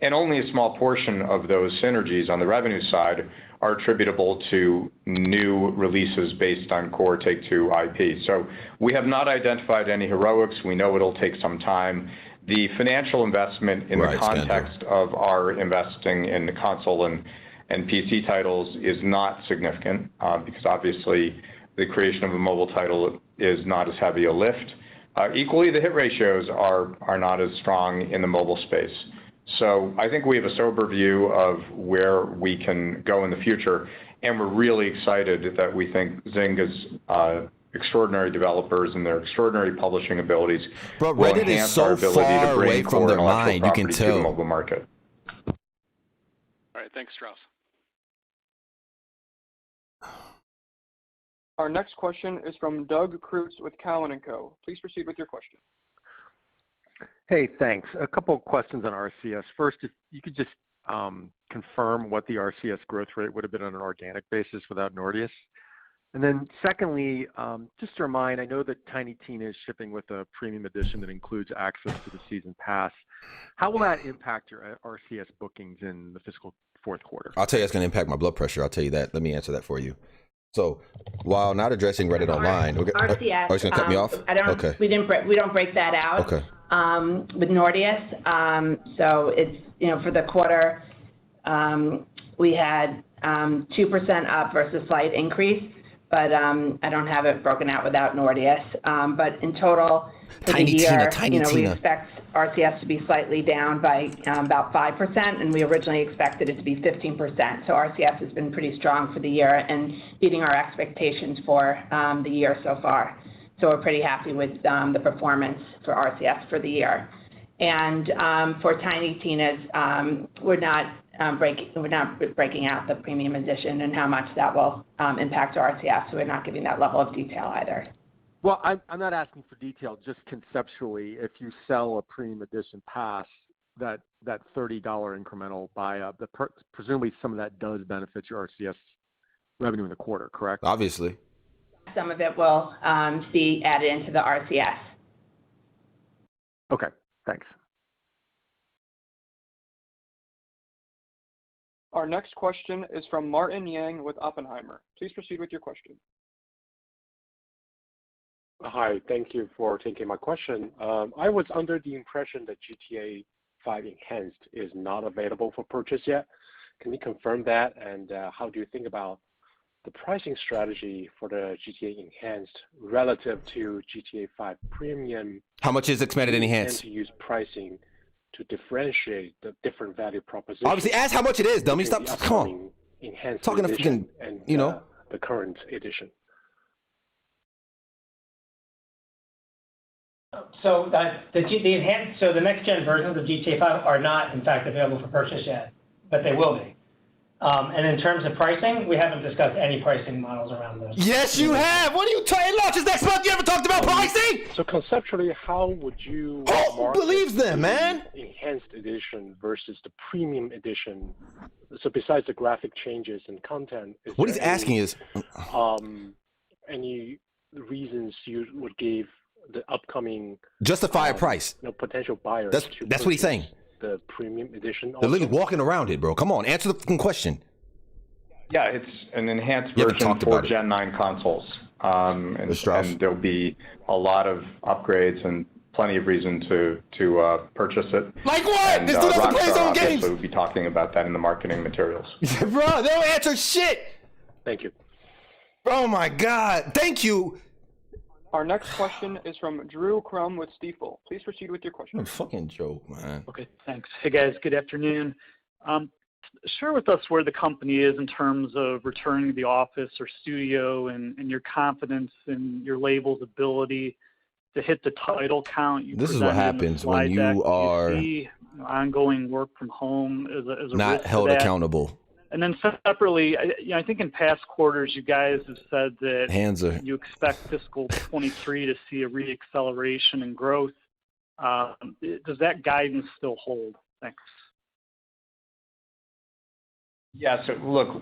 And only a small portion of those synergies on the revenue side are attributable to new releases based on core Take-Two IP. So we have not identified any heroics. We know it'll take some time. The financial investment in the context of our investing in the console and PC titles is not significant because obviously the creation of a mobile title is not as heavy a lift. Equally, the hit ratios are not as strong in the mobile space. So I think we have a sober view of where we can go in the future, and we're really excited that we think Zynga's extraordinary developers and their extraordinary publishing abilities will enhance our ability to bring core intellectual property to the mobile market. All right, thanks, Strauss. Our next question is from Doug Creutz with Cowen & Co. Please proceed with your question. Hey, thanks. A couple of questions on RCS. First, if you could just confirm what the RCS growth rate would have been on an organic basis without Nordeus. And then secondly, just to remind, I know that Tiny Tina is shipping with a premium edition that includes access to the season pass. How will that impact your RCS bookings in the fiscal fourth quarter? I'll tell you it's going to impact my blood pressure. I'll tell you that. Let me answer that for you. So while not addressing Reddit online, RCS. Are you gonna cut me off? Okay. We don't break that out. Okay. With Nordeus, so it's for the quarter, we had 2% up versus slight increase, but I don't have it broken out without Nordeus. But in total, for the year, we expect RCS to be slightly down by about 5%, and we originally expected it to be 15%. So RCS has been pretty strong for the year and beating our expectations for the year so far. So we're pretty happy with the performance for RCS for the year. And for Tiny Tina's, we're not breaking out the premium edition and how much that will impact RCS. So we're not giving that level of detail either. Well, I'm not asking for detail, just conceptually, if you sell a premium edition pass, that $30 incremental buy-up, presumably some of that does benefit your RCS revenue in the quarter, correct? Obviously. Some of it will be added into the RCS. Okay, thanks. Our next question is from Martin Yang with Oppenheimer. Please proceed with your question. Hi, thank you for taking my question. I was under the impression that GTA 5 Enhanced is not available for purchase yet. Can you confirm that? And how do you think about the pricing strategy for the GTA Enhanced relative to GTA 5 Premium? How much is expanded and enhanced? To use pricing to differentiate the different value propositions. Obviously, ask how much it is, dummy. Stop. Come on. Enhanced Talking to edition freaking, and the current edition. So the enhanced, so the next gen versions of GTA 5 are not, in fact, available for purchase yet, but they will be. And in terms of pricing, we haven't discussed any pricing models around those. Yes, you have. What are you talking about? Launches next month. You ever talked about pricing? So conceptually, how would you Who believes them, man? Enhanced edition versus the premium edition? So besides the graphic changes and content, what he's asking is any reasons you would give the upcoming justify a price? Potential buyers. That's what he's saying. The premium edition. The league is walking around it, bro. Come on, answer the fucking question. Yeah, it's an enhanced version for Gen 9 consoles. And there'll be a lot of upgrades and plenty of reason to purchase it. Like what? This dude doesn't play his own games. We'll be talking about that in the marketing materials. Bro, they don't answer shit. Thank you. Oh my God. Thank you. Our next question is from Drew Crum with Stifel. Please proceed with your question. What a fucking joke, man. Okay, thanks. Hey guys, good afternoon. Share with us where the company is in terms of returning to the office or studio and your confidence in your label's ability to hit the title count you This is what happens when you are ongoing work from home as a not held accountable. And then separately, I think in past quarters, you guys have said that you expect fiscal 23 to see a re-acceleration in growth. Does that guidance still hold? Thanks. Yeah, so look,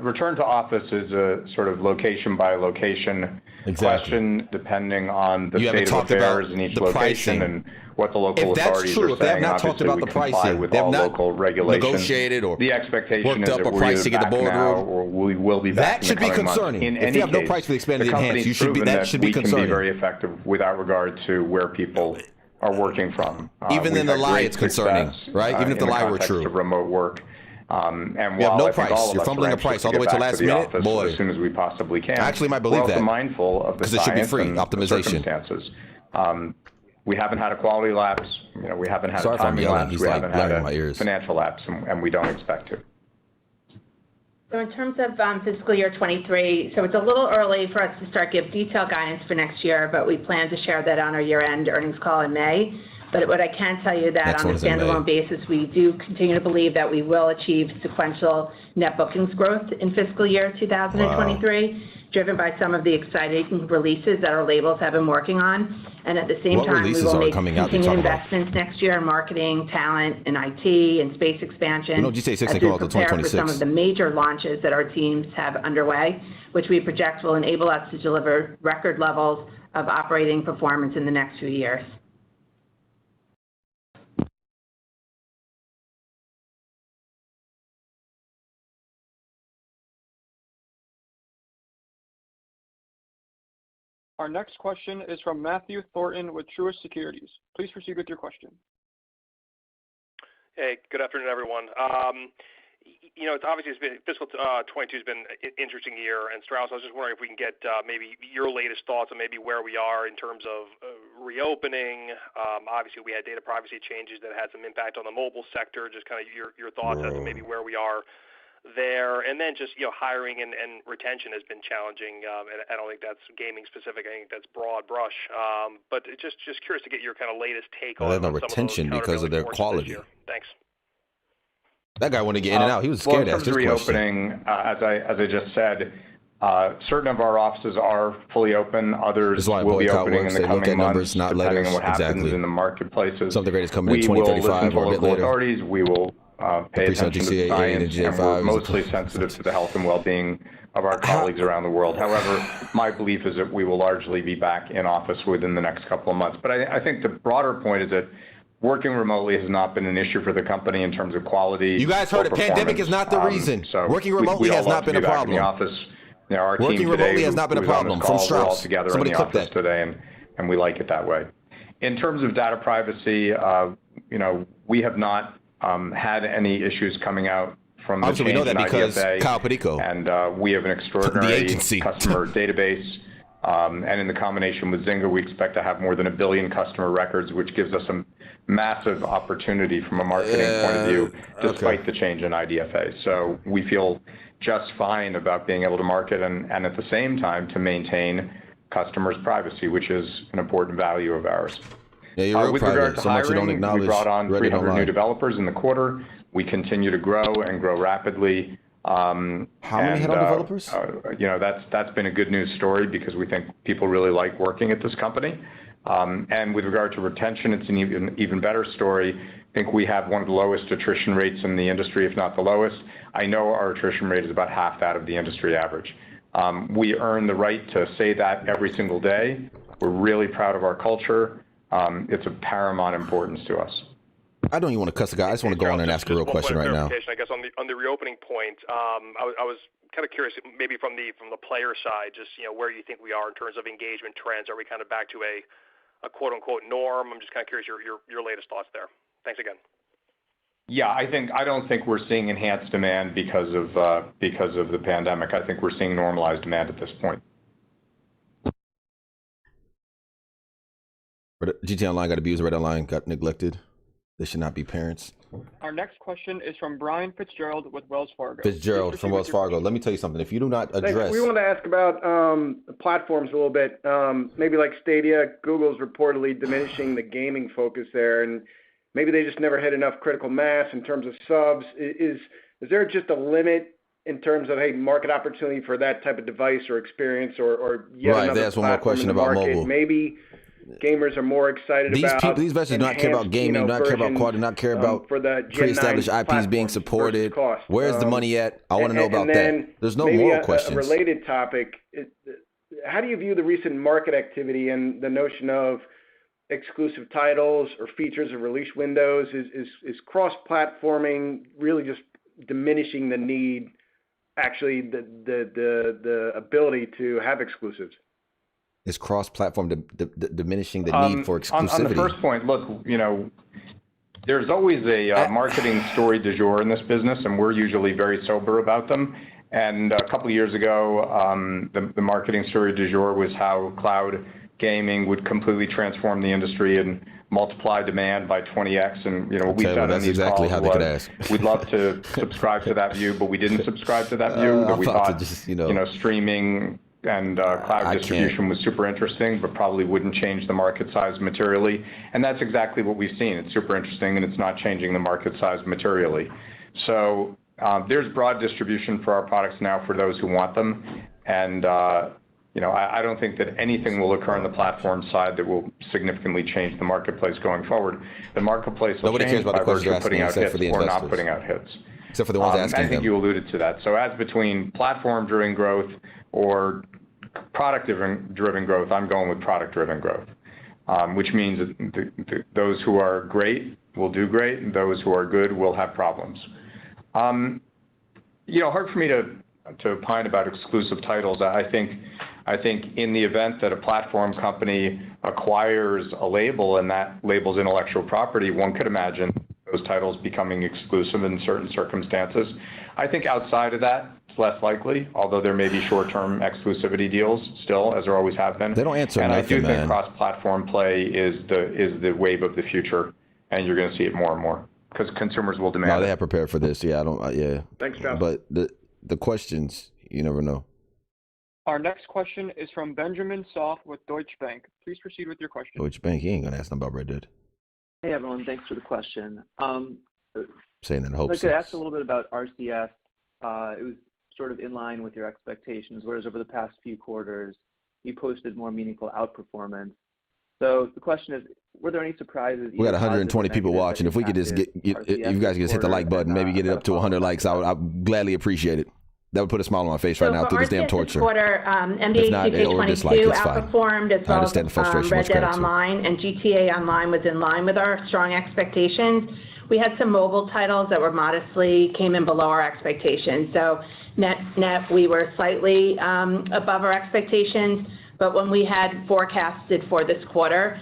return to office is a sort of location by location question, depending on the state of affairs in each location and what the local authorities are saying. If they have not talked about the pricing, with all local regulations. Negotiated or the expectation is worked up that a pricing at the boardroom, or we will be back. That should be concerning. If you have no price for the expanded enhanced, you should be. That should be concerning. We can be very effective without regard to where people are working from. Even in the lie, it's concerning, right? Even if the lie were true. Of remote work. And we have no price. You're fumbling a price all the way to last minute, boy. As soon as we possibly can. I actually might believe that. We're also mindful of the science and the circumstances. We haven't had a quality lapse. We haven't had a timing lapse. We haven't had a financial lapse, and we don't expect to. So in terms of fiscal year 23, so it's a little early for us to start give detailed guidance for next year, but we plan to share that on our year-end earnings call in May. But what I can tell you that on a standalone basis, we do continue to believe that we will achieve sequential net bookings growth in fiscal year 2023, driven by some of the exciting releases that our labels have been working on. And at the same time, we will make continued investments next year in marketing, talent, and IT, and space expansion as we prepare for some of the major launches that our teams have underway, which we project will enable us to deliver record levels of operating performance in the next few years. Our next question is from Matthew Thornton with Truist Securities. Please proceed with your question. Hey, good afternoon, everyone. It's obviously fiscal 22 has been an interesting year, and Strauss, I was just wondering if we can get maybe your latest thoughts on maybe where we are in terms of reopening. Obviously, we had data privacy changes that had some impact on the mobile sector. Just kind of your thoughts as to maybe where we are there, and then just hiring and retention has been challenging. And I don't think that's gaming specific. I think that's broad brush. But just curious to get your kind of latest take on some retention of those because of their quality. Thanks. That guy wanted to get in and out. He was scared to ask this reopening, as I just said, certain of our offices are fully open. Others will be opening in the coming months, depending on what happens in the marketplaces. Some of the greatest coming in 2035 or a bit later. Authorities. We will pay attention to science, and we're mostly sensitive to the health and well-being of our colleagues around the world. However, my belief is that we will largely be back in office within the next couple of months. But I think the broader point is that working remotely has not been an issue for the company in terms of quality. You guys heard it. Pandemic is not the reason. So working remotely has not been a problem. In the office. Our working team remotely today has not been a problem. From Strauss. We're all together in the office today, and we like it that way. In terms of data privacy, we have not had any issues coming out from the change we know that in because IDFA, Kyle Perico. And we have an extraordinary customer database. And in the combination with Zynga, we expect to have more than 1 billion customer records, which gives us a massive opportunity from a marketing point of view, despite the change in IDFA. So we feel just fine about being able to market and at the same time to maintain customers' privacy, which is an important value of ours. Yeah, you're real with private. regard to So much you don't hiring, acknowledge. we brought on Reddit 300 online. new developers in the quarter. We continue to grow and grow rapidly. How many head-on developers? That's been a good news story because we think people really like working at this company. And with regard to retention, it's an even better story. I think we have one of the lowest attrition rates in the industry, if not the lowest. I know our attrition rate is about half that of the industry average. We earn the right to say that every single day. We're really proud of our culture. It's of paramount importance to us. I don't even want to cuss the guy. I just want to go on and ask a real question right now. I guess on the reopening point, I was kind of curious, maybe from the player side, just where you think we are in terms of engagement trends. Are we kind of back to a quote unquote norm? I'm just kind of curious your latest thoughts there. Thanks again. Yeah, I don't think we're seeing enhanced demand because of the pandemic. I think we're seeing normalized demand at this point. GTA Online got abused. Red Online got neglected. They should not be parents. Our next question is from Brian Fitzgerald with Wells Fargo. Fitzgerald from Wells Fargo. Let me tell you something. If you do not address... We want to ask about platforms a little bit. Maybe like Stadia, Google's reportedly diminishing the gaming focus there, and maybe they just never hit enough critical mass in terms of subs. Is there just a limit in terms of, hey, market opportunity for that type of device or experience or yet right, another that's one more question in the about market? mobile. Maybe gamers are more excited about these investors do not care about gaming, not care about quality, not care about for the pre-established IPs being supported. Where's the money at? I want to know about that. There's no maybe moral questions. A related topic, how do you view the recent market activity and the notion of exclusive titles or features or release windows? Is cross-platforming really just diminishing the need, actually the ability to have exclusives? Is cross-platform diminishing the need for exclusivity? On the first point, look, there's always a marketing story du jour in this business, and we're usually very sober about them. And a couple of years ago, the marketing story du jour was how cloud gaming would completely transform the industry and multiply demand by 20x. And what we said on these exactly calls how they could ask. We'd love to subscribe to that view, but we didn't subscribe to that view. That we thought just, streaming and cloud distribution was super interesting, but probably wouldn't change the market size materially. And that's exactly what we've seen. It's super interesting, and it's not changing the market size materially. So there's broad distribution for our products now for those who want them. And I don't think that anything will occur on the platform side that will significantly change the marketplace going forward. The marketplace will change by virtue of putting out hits or not putting out hits. Except for the ones asking I think you alluded to that. So as between platform-driven growth or product-driven growth, I'm going with product-driven growth, which means that those who are great will do great, and those who are good will have problems. Hard for me to opine about exclusive titles. I think I think in the event that a platform company acquires a label and that label's intellectual property, one could imagine those titles becoming exclusive in certain circumstances. I think outside of that, it's less likely, although there may be short-term exclusivity deals still, as there always have been. They don't answer and nothing, I do think man. cross-platform play is the wave of the future, and you're going to see it more and more because consumers will demand it. No, they have prepared for this. Yeah, I don't. Yeah. Thanks, Josh. But the questions, you never know. Our next question is from Benjamin Soff with Deutsche Bank. Please proceed with your question. Deutsche Bank, he ain't gonna ask them about Red Dead. Hey everyone, thanks for the question. Saying that in hopes. I could ask a little bit about RCS. It was sort of in line with your expectations, whereas over the past few quarters, you posted more meaningful outperformance. So the question is, were there any surprises? We got 120 people watching. If we could just if you guys could just hit the like button, maybe get it up to 100 likes, I'd gladly appreciate it. That would put a smile on my face right now through this damn torture. For quarter, NBA 2K22 outperformed as well as Red Dead Online, and GTA Online was in line with our strong expectations. We had some mobile titles that were modestly came in below our expectations. So net, we were slightly above our expectations. But when we had forecasted for this quarter,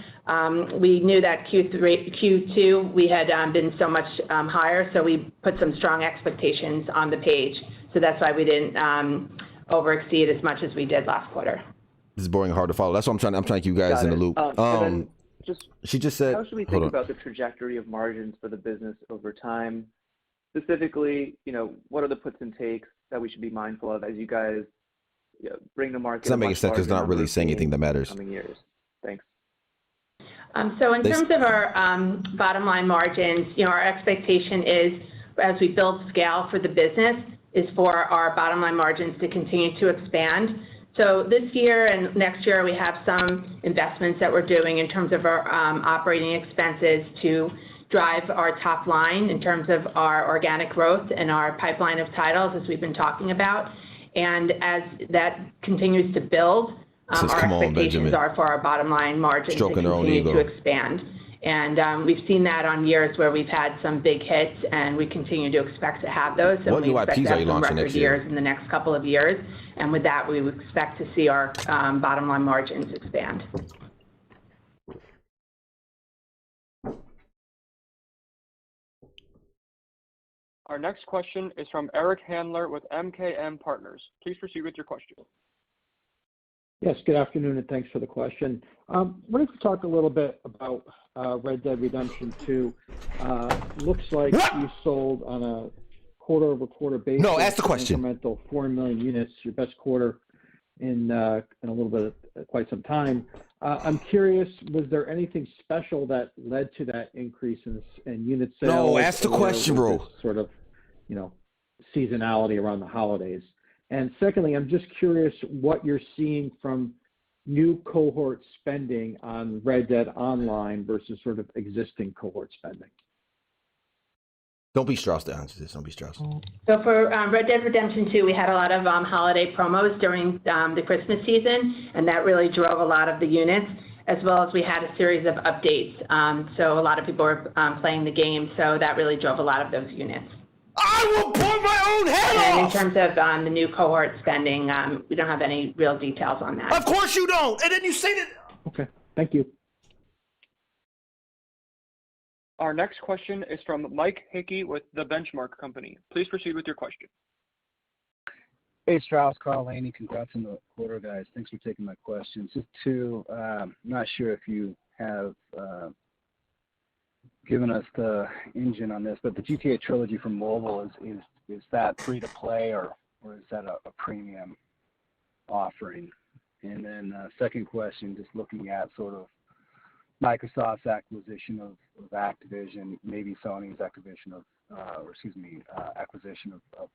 we knew that Q2 we had been so much higher, so we put some strong expectations on the page. So that's why we didn't overexceed as much as we did last quarter. This is boring and hard to follow. That's what I'm trying to keep you guys in the loop. She just said, how should we think about the trajectory of margins for the business over time? Specifically, what are the puts and takes that we should be mindful of as you guys bring the market? It's not making sense because it's not really saying anything that matters. Coming years. Thanks. So in terms of our bottom line margins, our expectation is as we build scale for the business is for our bottom line margins to continue to expand. So this year and next year, we have some investments that we're doing in terms of our operating expenses to drive our top line in terms of our organic growth and our pipeline of titles, as we've been talking about. And as that continues to build, our expectations are for our bottom line margins to continue to expand. And we've seen that on years where we've had some big hits, and we continue to expect to have those. And we expect to have some record years in the next couple of years. And with that, we would expect to see our bottom line margins expand. Our next question is from Eric Handler with MKM Partners. Please proceed with your question. Yes, good afternoon, and thanks for the question. Wanted to talk a little bit about Red Dead Redemption 2. Looks like you sold on a quarter-over-quarter basis. No, ask the question. Incremental 4 million units, your best quarter in a little bit, quite some time. I'm curious, was there anything special that led to that increase in unit sales? No, ask the question, bro. Sort of, seasonality around the holidays. And secondly, I'm just curious what you're seeing from new cohort spending on Red Dead Online versus sort of existing cohort spending. Don't be Strauss to answer this. Don't be Strauss. So for Red Dead Redemption 2, we had a lot of holiday promos during the Christmas season, and that really drove a lot of the units, as well as we had a series of updates. So a lot of people were playing the game, so that really drove a lot of those units. I will pull my own head off! And in terms of the new cohort spending, we don't have any real details on that. Of course you don't! And then you say that... Okay, thank you. Our next question is from Mike Hickey with The Benchmark Company. Please proceed with your question. Hey, Strauss, Carl, Laney, congrats on the quarter, guys. Thanks for taking my questions. Just two, not sure if you have given us the engine on this, but the GTA trilogy for mobile, is that free to play or is that a premium offering? And then second question, just looking at sort of Microsoft's acquisition of Activision, maybe Sony's acquisition of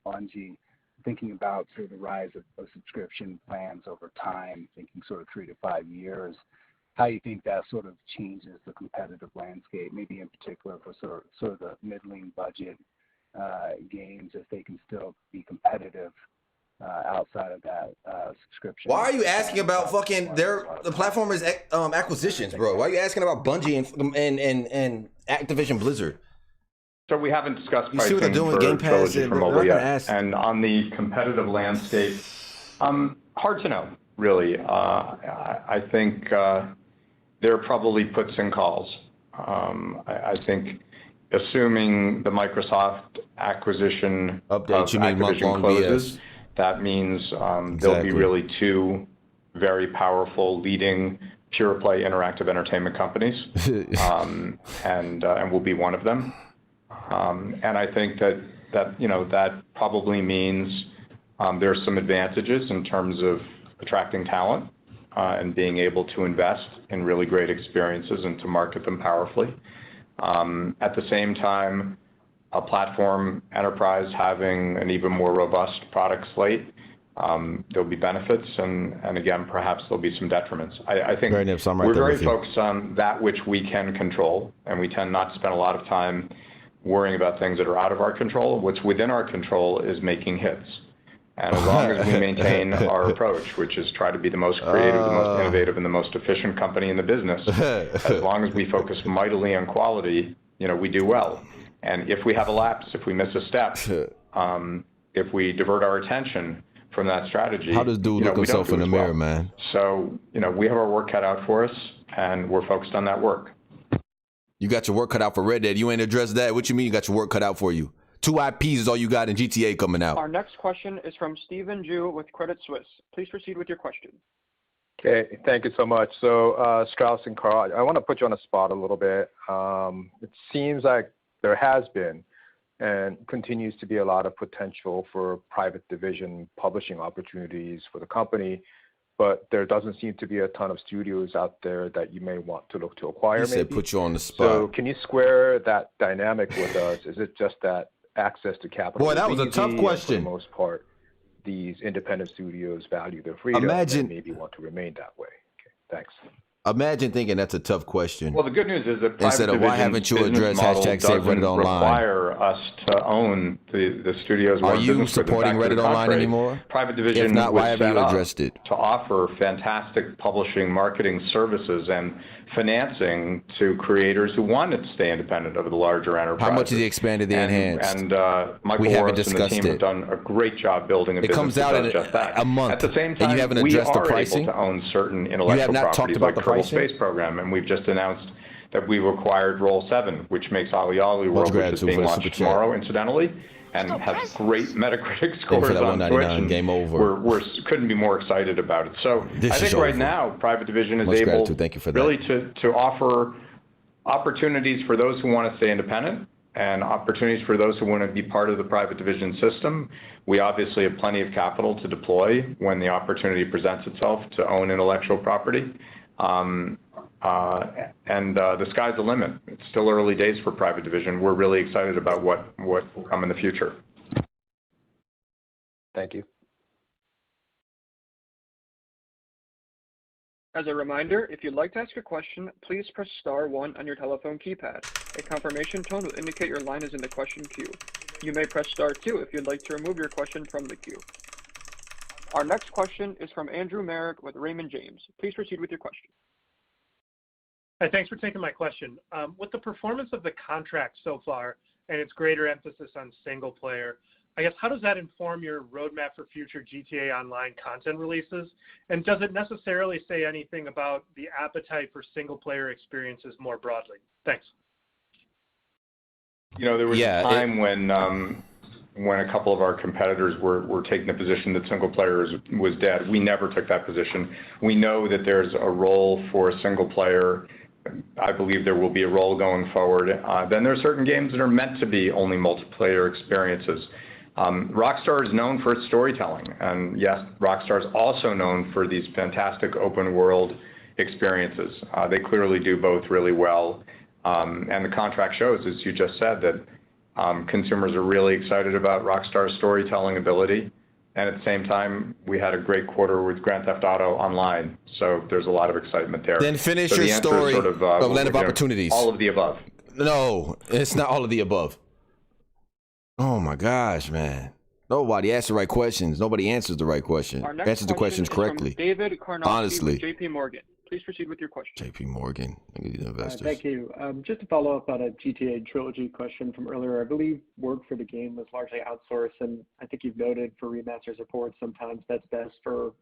Bungie, thinking about sort of the rise of subscription plans over time, thinking sort of 3 to 5 years, how you think that sort of changes the competitive landscape, maybe in particular for sort of the middling budget games, if they can still be competitive outside of that subscription. Why are you asking about fucking the platform is acquisitions, bro? Why are you asking about Bungie and Activision Blizzard? So we haven't discussed pricing. You see what they're doing with Game Pass and mobile yet. And on the competitive landscape, hard to know. really. I think there are probably puts and calls. I think assuming the Microsoft acquisition closes, that means there'll be really two very powerful leading pure play interactive entertainment companies, and we'll be one of them. And I think that probably means there's some advantages in terms of attracting talent and being able to invest in really great experiences and to market them powerfully. At the same time, a platform enterprise having an even more robust product slate, there'll be benefits, and again, perhaps there'll be some detriments. I think we're very focused on that which we can control, and we tend not to spend a lot of time worrying about things that are out of our control. What's within our control is making hits. And as long as we maintain our approach, which is try to be the most creative, the most innovative, and the most efficient company in the business, as long as we focus mightily on quality, we do well. And if we have a lapse, if we miss a step, if we divert our attention from that strategy, how does dude look himself in the mirror, man? So, we have our work cut out for us, and we're focused on that work. You got your work cut out for Red Dead. You ain't addressed that. What you mean you got your work cut out for you? 2 IPs is all you got in GTA coming out. Our next question is from Stephen Ju with Credit Suisse. Please proceed with your question. Okay, thank you so much. So Strauss and Carl, I want to put you on the spot a little bit. It seems like there has been and continues to be a lot of potential for private division publishing opportunities for the company, but there doesn't seem to be a ton of studios out there that you may want to look to acquire. He said put you on the spot. So can you square that dynamic with us? Is it just that access to capital? Boy, that was a tough question. For the most part, these independent studios value their freedom and maybe want to remain that way. Okay, thanks. Imagine thinking that's a tough question. Well, the good news is that instead of why haven't you addressed hashtag Save Reddit Online, require us to own the studios. Are you supporting Reddit Online anymore? Private division if not, why was have you set addressed it? To offer fantastic publishing, marketing services and financing to creators who wanted to stay independent of the larger enterprise. How much has he expanded the enhanced? And Michael Morris and the team have done a great job building a business. It comes out in just that. a month. At the same time, and you haven't addressed the pricing? We are able to own certain intellectual properties like the Kerbal Space Program, and we've just announced that we've acquired Roll7, which makes Ollie Ollie World, which is being launched tomorrow, incidentally, and has great Metacritic scores on Twitch. And game over. We couldn't be more excited about it. So I think right now, Private Division is able really to offer opportunities for those who want to stay independent and opportunities for those who want to be part of the Private Division system. We obviously have plenty of capital to deploy when the opportunity presents itself to own intellectual property. The sky's the limit. It's still early days for Private Division. We're really excited about what will come in the future. Thank you. As a reminder, if you'd like to ask a question, please press *1 on your telephone keypad. A confirmation tone will indicate your line is in the question queue. You may press *2 if you'd like to remove your question from the queue. Our next question is from Andrew Merrick with Raymond James. Please proceed with your question. Hi, thanks for taking my question. With the performance of the contract so far and its greater emphasis on single player, I guess how does that inform your roadmap for future GTA Online content releases? And does it necessarily say anything about the appetite for single player experiences more broadly? Thanks. There was a time when a couple of our competitors were taking the position that single player was dead. We never took that position. We know that there's a role for a single player. I believe there will be a role going forward. Then there are certain games that are meant to be only multiplayer experiences. Rockstar is known for its storytelling, and yes, Rockstar is also known for these fantastic open world experiences. They clearly do both really well, and the contract shows, as you just said, that consumers are really excited about Rockstar's storytelling ability. And at the same time, we had a great quarter with Grand Theft Auto Online, so there's a lot of excitement there. Then finish your story of Land of Opportunities. All of the above. No, it's not all of the above. Oh my gosh, man. Nobody asks the right questions. Nobody answers the right question. Answers the questions correctly. David Karnofsky honestly. With JP Morgan. Please proceed with your question. JP Morgan, investors. Thank you. Just to follow up on a GTA Trilogy question from earlier, I believe work for the game was largely outsourced, and I think you've noted for remasters reports sometimes that's best for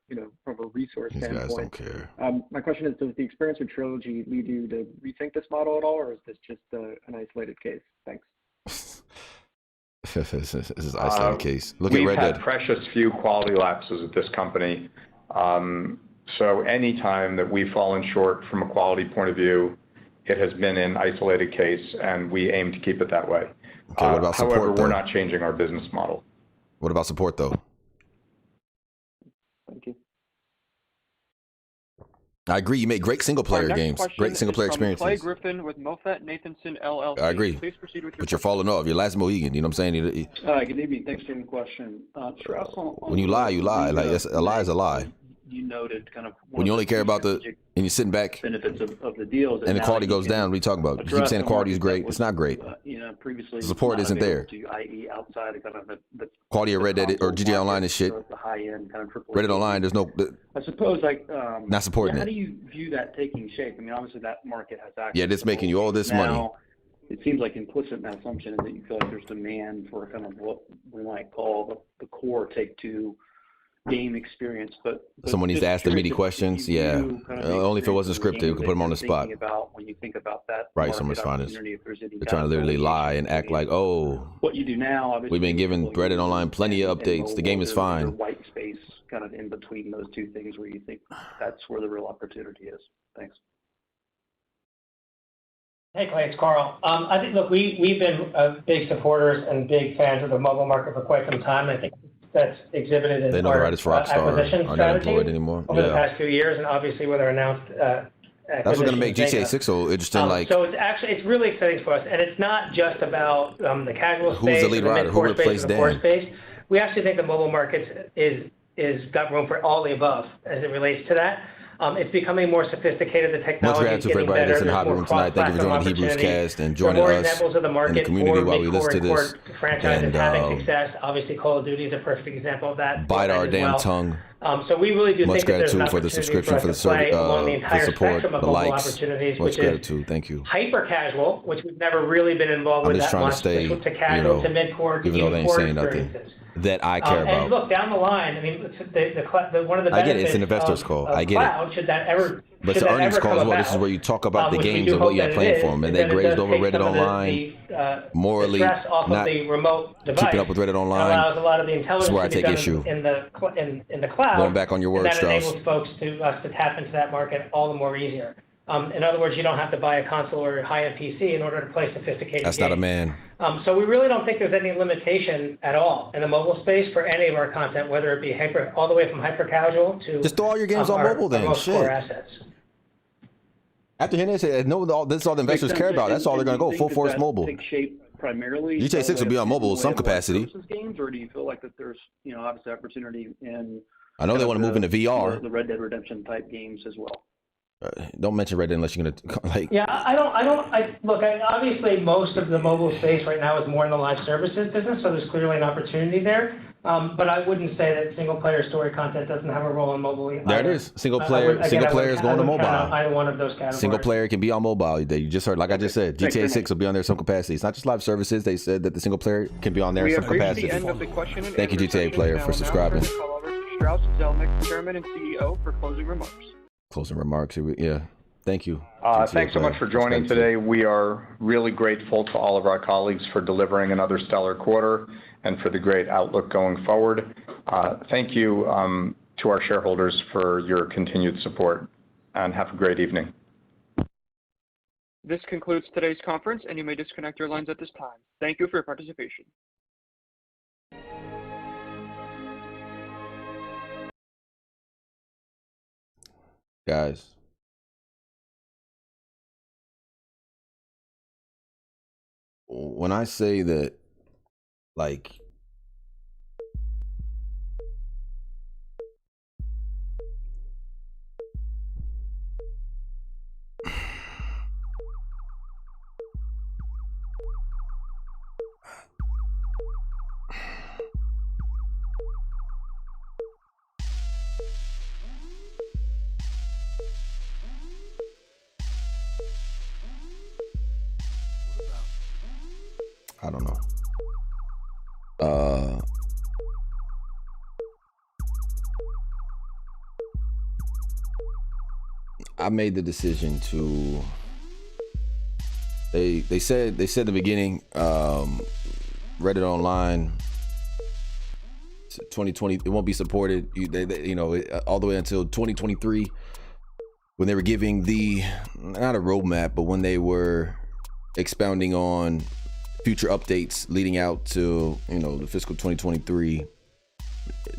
over resource These standpoint. guys don't care. My question is, does the experience with Trilogy lead you to rethink this model at all, or is this just an isolated case? Thanks. This is an isolated case. Look at We've Red had Dead. precious few quality lapses at this company. So any time that we've fallen short from a quality point of view, it has been an isolated case, and we aim to keep it that way. Okay, what about support, however, though? we're not changing our business model. What about support, though? Thank you. I agree. You make great single-player Our next games, question great single-player is from Clay experiences. Griffin with Moffett-Nathanson LLC. I agree. Please proceed with your But you're falling off. Your last Mohegan. You know what I'm saying? Good evening. Thanks for taking the question. Strauss, When you lie, you lie. Like a lie is a lie. You noted kind of When you only care about and you're sitting back benefits of the deals, and the quality goes down. What are you talking about? You keep saying the quality is great. It's not great. Previously The support isn't there. to, i.e., outside of kind of the Quality of Red Dead or GTA Online is shit. the high end kind of triple. Red Dead Online, there's no. I suppose Not supporting how it. do you view that taking shape? I mean, obviously that market has access. Yeah, that's making you all this now, money. It seems like implicit in that assumption is that you feel like there's demand for kind of what we might call the core Take-Two game experience, but Someone needs to ask the meaty questions. Yeah, only if it wasn't scripted, we could put them on the spot. When you think about that, Right, someone's fine. they're trying to literally lie and act like, oh, what you do now. Obviously, we've been giving Red Dead Online plenty of updates. The game is fine. White space, kind of in between those two things, where you think that's where the real opportunity is. Thanks. Hey, Clay, it's Carl. I think, look, we've been big supporters and big fans of the mobile market for quite some time. I think that's exhibited in They know our right, it's Rockstar. acquisition Are not employed strategy anymore. over the Yeah. past few years, and obviously with our announced That's what's gonna make GTA 6 so interesting. Like, so it's really exciting for us, and it's not just about the casual Who's space, the lead or rider? Who mid-core space, replaced or the core Dan? space. We actually think the mobile market is got room for all the above as it relates to that. It's becoming more sophisticated. The much technology is gratitude for getting everybody better. that's in the There's hobby more room tonight. Thank you for joining the Hebrews opportunities. cast and There are joining more us examples of the in market the community for while we listen to mid-core this. and core franchises And having success. Obviously, Call of Duty is a perfect example of that. bite our as damn well. tongue. So we really do Much think that there's an gratitude for the opportunity subscription, for the us to play along the the entire support, spectrum of the mobile likes. opportunities, Much which is gratitude. Thank you. hyper casual, which we've never really been involved I'm with just that trying to much, stay, to casual, to mid-core, to even though they even ain't core saying nothing experiences. that I care And about. look, down the line, I mean, one of the I get it. benefits It's an investor's of, call. of I get cloud, it. should that ever But should it's that an earnings ever call come as well. about, This is where you talk about the which we games do and what hope you have that planned it for is, them. And is they that it grazed does over take Red Dead some of Online, the morally, stress off not of the remote device. keeping up with Red Dead It Online. allows a lot of the This intelligence is where I to be take done issue. in the cloud. Going back on your word, and that Strauss. enables folks to tap into that market all the more easier. In other words, you don't have to buy a console or a high-end PC in order to play sophisticated That's games. not a man. So we really don't think there's any limitation at all in the mobile space for any of our content, whether it be all the way from hyper casual to Just throw all your games on mobile then. our most core Shit. assets. After hearing this, this is all the investors care about. That's all they're going to go. Full force mobile. Take shape primarily. GTA 6 will be on mobile in some capacity. Games, or do you feel like that there's obviously opportunity in? I know they want to move into VR. The Red Dead Redemption type games as well. Don't mention Red Dead unless you're gonna like. Yeah, obviously most of the mobile space right now is more in the live services business, so there's clearly an opportunity there. But I wouldn't say that single player story content doesn't have a role in mobile either. There it is. Single player is going to mobile. Either one of those categories. Single player can be on mobile. You just heard, like I just said, GTA 6 will be on there some capacity. It's not just live services. They said that the single player can be on there in some capacity. Thank you, GTA player, for subscribing. Strauss Zelnick, Chairman and CEO, for closing remarks. Closing remarks. Yeah. Thank you. Thanks so much for joining today. We are really grateful to all of our colleagues for delivering another stellar quarter and for the great outlook going forward. Thank you to our shareholders for your continued support, and have a great evening. This concludes today's conference, and you may disconnect your lines at this time. Thank you for your participation. Guys. When I say that, like, I don't know. I made the decision to. They said in the beginning, Reddit Online 2020 it won't be supported. All the way until 2023, when they were giving not a roadmap, but when they were expounding on future updates leading out to the fiscal 2023.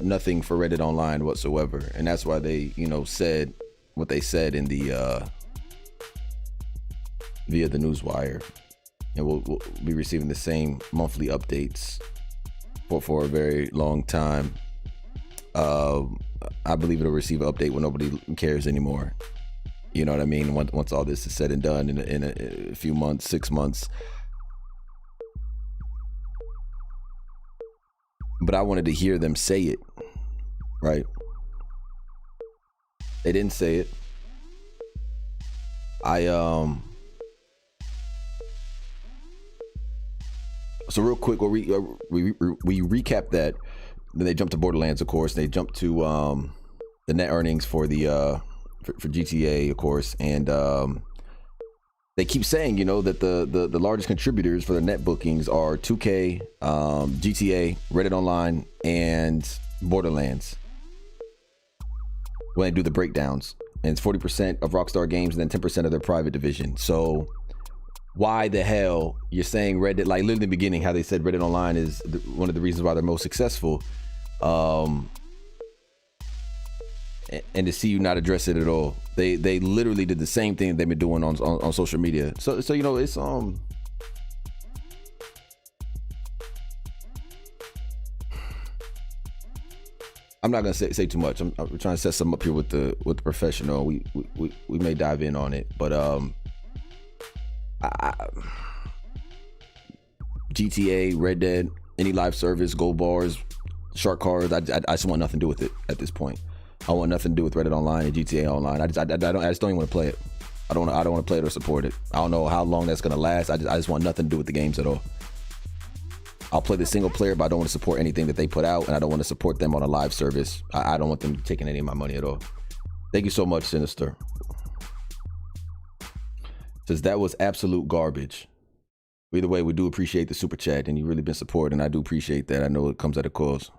Nothing for Reddit Online whatsoever, and that's why they said what they said in the via the newswire, and we'll be receiving the same monthly updates for a very long time. I believe it'll receive an update when nobody cares anymore. You know what I mean? Once all this is said and done in a few months, 6 months. But I wanted to hear them say it, right? They didn't say it. So real quick, we recap that. Then they jumped to Borderlands, of course. They jumped to the net earnings for the for GTA, of course, and they keep saying, that the largest contributors for their net bookings are 2K, GTA, Reddit Online, and Borderlands. When they do the breakdowns, and it's 40% of Rockstar Games and then 10% of their private division. So why the hell you're saying Reddit, like literally in the beginning, how they said Reddit Online is one of the reasons why they're most successful, and to see you not address it at all. They literally did the same thing they've been doing on social media. So it's I'm not gonna say too much. I'm trying to set something up here with the professional. We may dive in on it, but GTA, Red Dead, any live service, gold bars, shark cards. I just want nothing to do with it at this point. I want nothing to do with Reddit Online and GTA Online. I just don't even want to play it. I don't want to play it or support it. I don't know how long that's gonna last. I just want nothing to do with the games at all. I'll play the single player, but I don't want to support anything that they put out, and I don't want to support them on a live service. I don't want them taking any of my money at all. Thank you so much, Sinister. Says that was absolute garbage. Either way, we do appreciate the super chat, and you've really been supporting. I do appreciate that. I know it comes at a cost.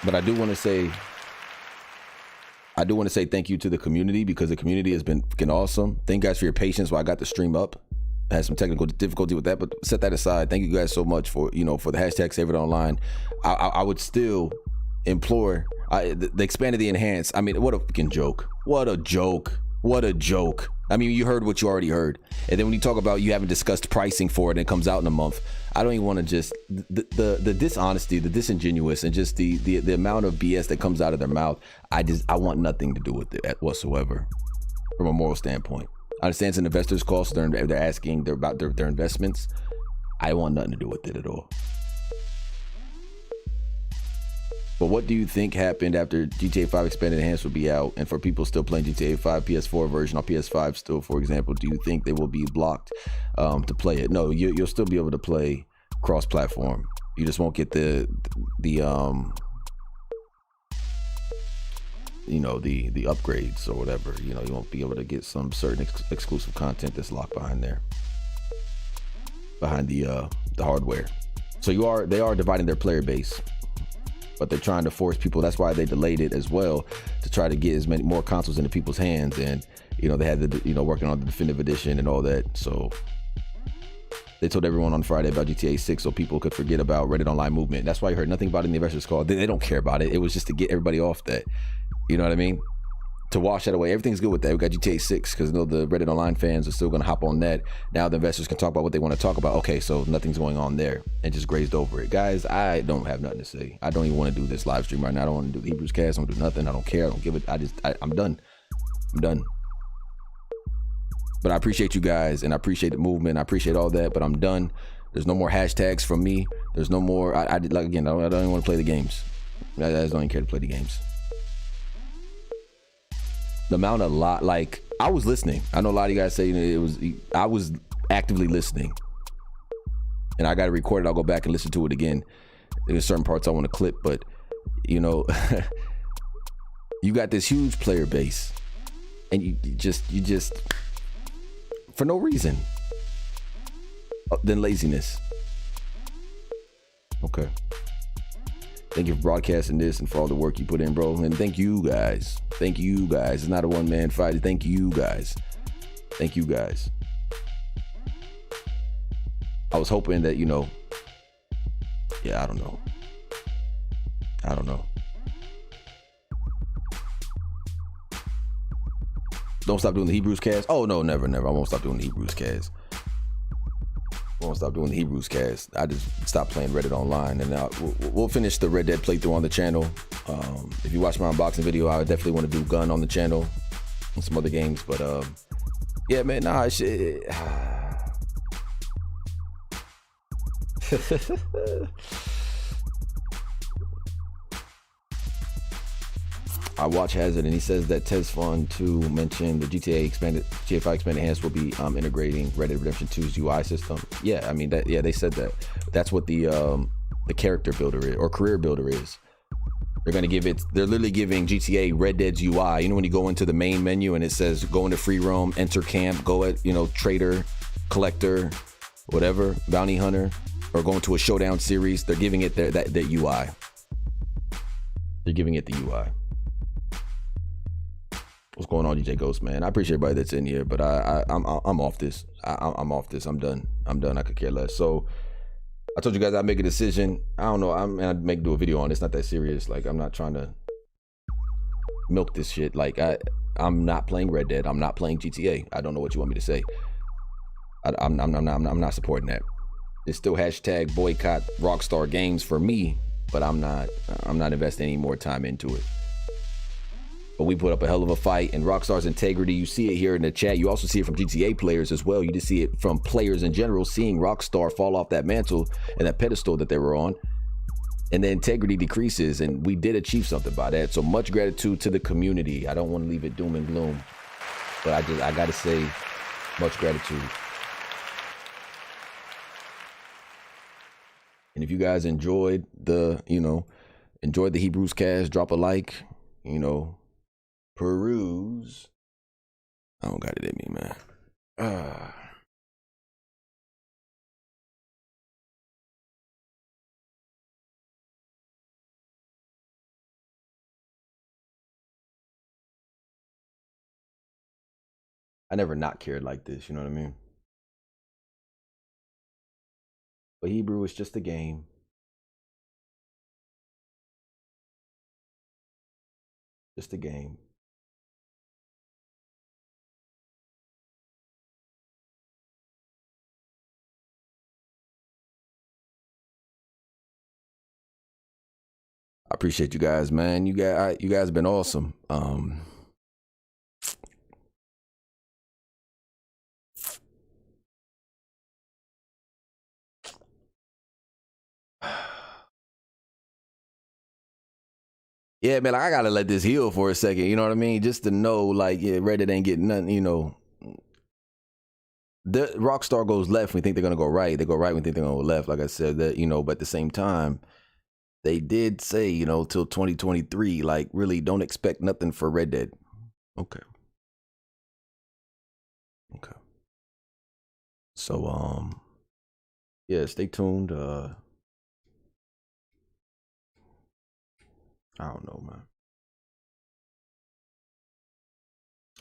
But I do want to say thank you to the community, because the community has been fucking awesome. Thank you guys for your patience while I got the stream up. I had some technical difficulty with that, but set that aside. Thank you guys so much for the hashtag Save It Online. I would still implore. They expanded the enhanced. I mean, what a fucking joke. What a joke. What a joke. I mean, you heard what you already heard. And then when you talk about you haven't discussed pricing for it and it comes out in a month, I don't even want to just, the dishonesty, the disingenuous, and just the amount of BS that comes out of their mouth, I want nothing to do with it whatsoever from a moral standpoint. I understand it's an investor's call, so they're asking about their investments. I want nothing to do with it at all. But what do you think happened after GTA 5 Expanded Enhanced will be out, and for people still playing GTA 5 PS4 version on PS5 still, for example, do you think they will be blocked to play it? No, you'll still be able to play cross-platform. You just won't get the upgrades or whatever. You won't be able to get some certain exclusive content that's locked behind there, behind the hardware. So they are dividing their player base. But they're trying to force people. That's why they delayed it as well, to try to get more consoles into people's hands. And they had working on the definitive edition and all that. So they told everyone on Friday about GTA 6 so people could forget about Reddit Online movement. That's why you heard nothing about it in the investors call. They don't care about it. It was just to get everybody off that. You know what I mean? To wash that away. Everything's good with that. We got GTA 6 because the Reddit Online fans are still going to hop on that. Now the investors can talk about what they want to talk about. Okay, so nothing's going on there, and just grazed over it. Guys, I don't have nothing to say. I don't even want to do this live stream right now. I don't want to do the Hebrews cast. I don't do nothing. I don't care. I don't give it. I'm done. I'm done. But I appreciate you guys, and I appreciate the movement. I appreciate all that, but I'm done. There's no more hashtags from me. There's no more. I don't even want to play the games. I just don't even care to play the games. The amount of I was listening. I know a lot of you guys say I was actively listening, and I got to record it. I'll go back and listen to it again. There's certain parts I want to clip, but you know, you got this huge player base, and you just for no reason, then laziness. Okay. Thank you for broadcasting this and for all the work you put in, bro. And thank you guys. Thank you guys. It's not a one-man fight. Thank you guys. Thank you guys. I was hoping that, you know, yeah, I don't know. Don't stop doing the Hebrews cast. Oh, no, never. I won't stop doing the Hebrews cast. I just stopped playing Reddit online, and now we'll finish the Red Dead playthrough on the channel. If you watch my unboxing video, I definitely want to do Gun on the channel and some other games, but yeah, man, nah, shit. I watch Hazard, and he says that Tez Fun 2 mentioned the GTA 5 expanded enhanced will be integrating Red Dead Redemption 2's UI system. Yeah, I mean that. Yeah, they said that. That's what the character builder is, or career builder is. They're gonna give it. They're literally giving GTA Red Dead's UI. You know when you go into the main menu and it says go into free roam, enter camp, go at trader, collector, whatever, bounty hunter, or go into a showdown series. They're giving it that UI. They're giving it the UI. What's going on, DJ Ghost, man? I appreciate everybody that's in here, but I'm off this. I'm off this. I'm done. I could care less. So I told you guys I'd make a decision. I don't know. I'd do a video on it. It's not that serious. Like, I'm not trying to milk this shit. Like, I'm not playing Red Dead. I'm not playing GTA. I don't know what you want me to say. I'm not supporting that. It's still hashtag boycott Rockstar Games for me, but I'm not investing any more time into it. But we put up a hell of a fight, and Rockstar's integrity, you see it here in the chat. You also see it from GTA players as well. You just see it from players in general, seeing Rockstar fall off that mantle and that pedestal that they were on. And the integrity decreases, and we did achieve something by that. So much gratitude to the community. I don't want to leave it doom and gloom, but I got to say much gratitude. And if you guys enjoyed the Hebrews cast, drop a like, peruse. I don't got it in me, man. I never not cared like this, you know what I mean? But Hebrew is just a game. Just a game. I appreciate you guys, man. You guys have been awesome. Yeah, man, like, I gotta let this heal for a second, you know what I mean? Just to know, like, yeah, Reddit ain't getting nothing, The Rockstar goes left when we think they're gonna go right. They go right when we think they're gonna go left, like I said, that, but at the same time, they did say, till 2023, like, really don't expect nothing for Red Dead. Okay. So, yeah, stay tuned. I don't know, man.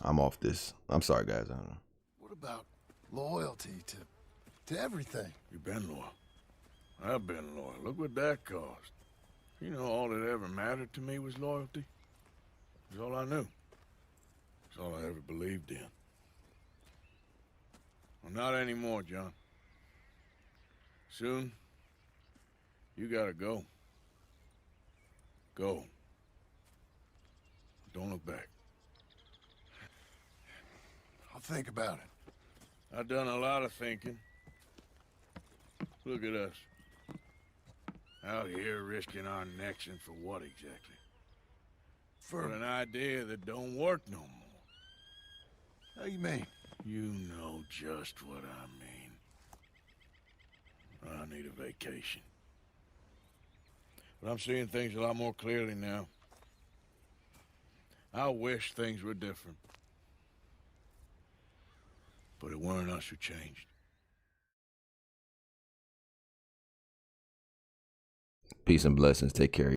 I'm off this. I'm sorry, guys. I don't know. What about loyalty to everything? You've been loyal. I've been loyal. Look what that cost. All that ever mattered to me was loyalty. It was all I knew. It's all I ever believed in. Well, not anymore, John. Soon, you gotta go. Go. Don't look back. I'll think about it. I've done a lot of thinking. Look at us. Out here risking our necks, and for what exactly? For an idea that don't work no more. How you mean? You know just what I mean. I need a vacation. But I'm seeing things a lot more clearly now. I wish things were different. But it weren't us who changed. Peace and blessings. Take care.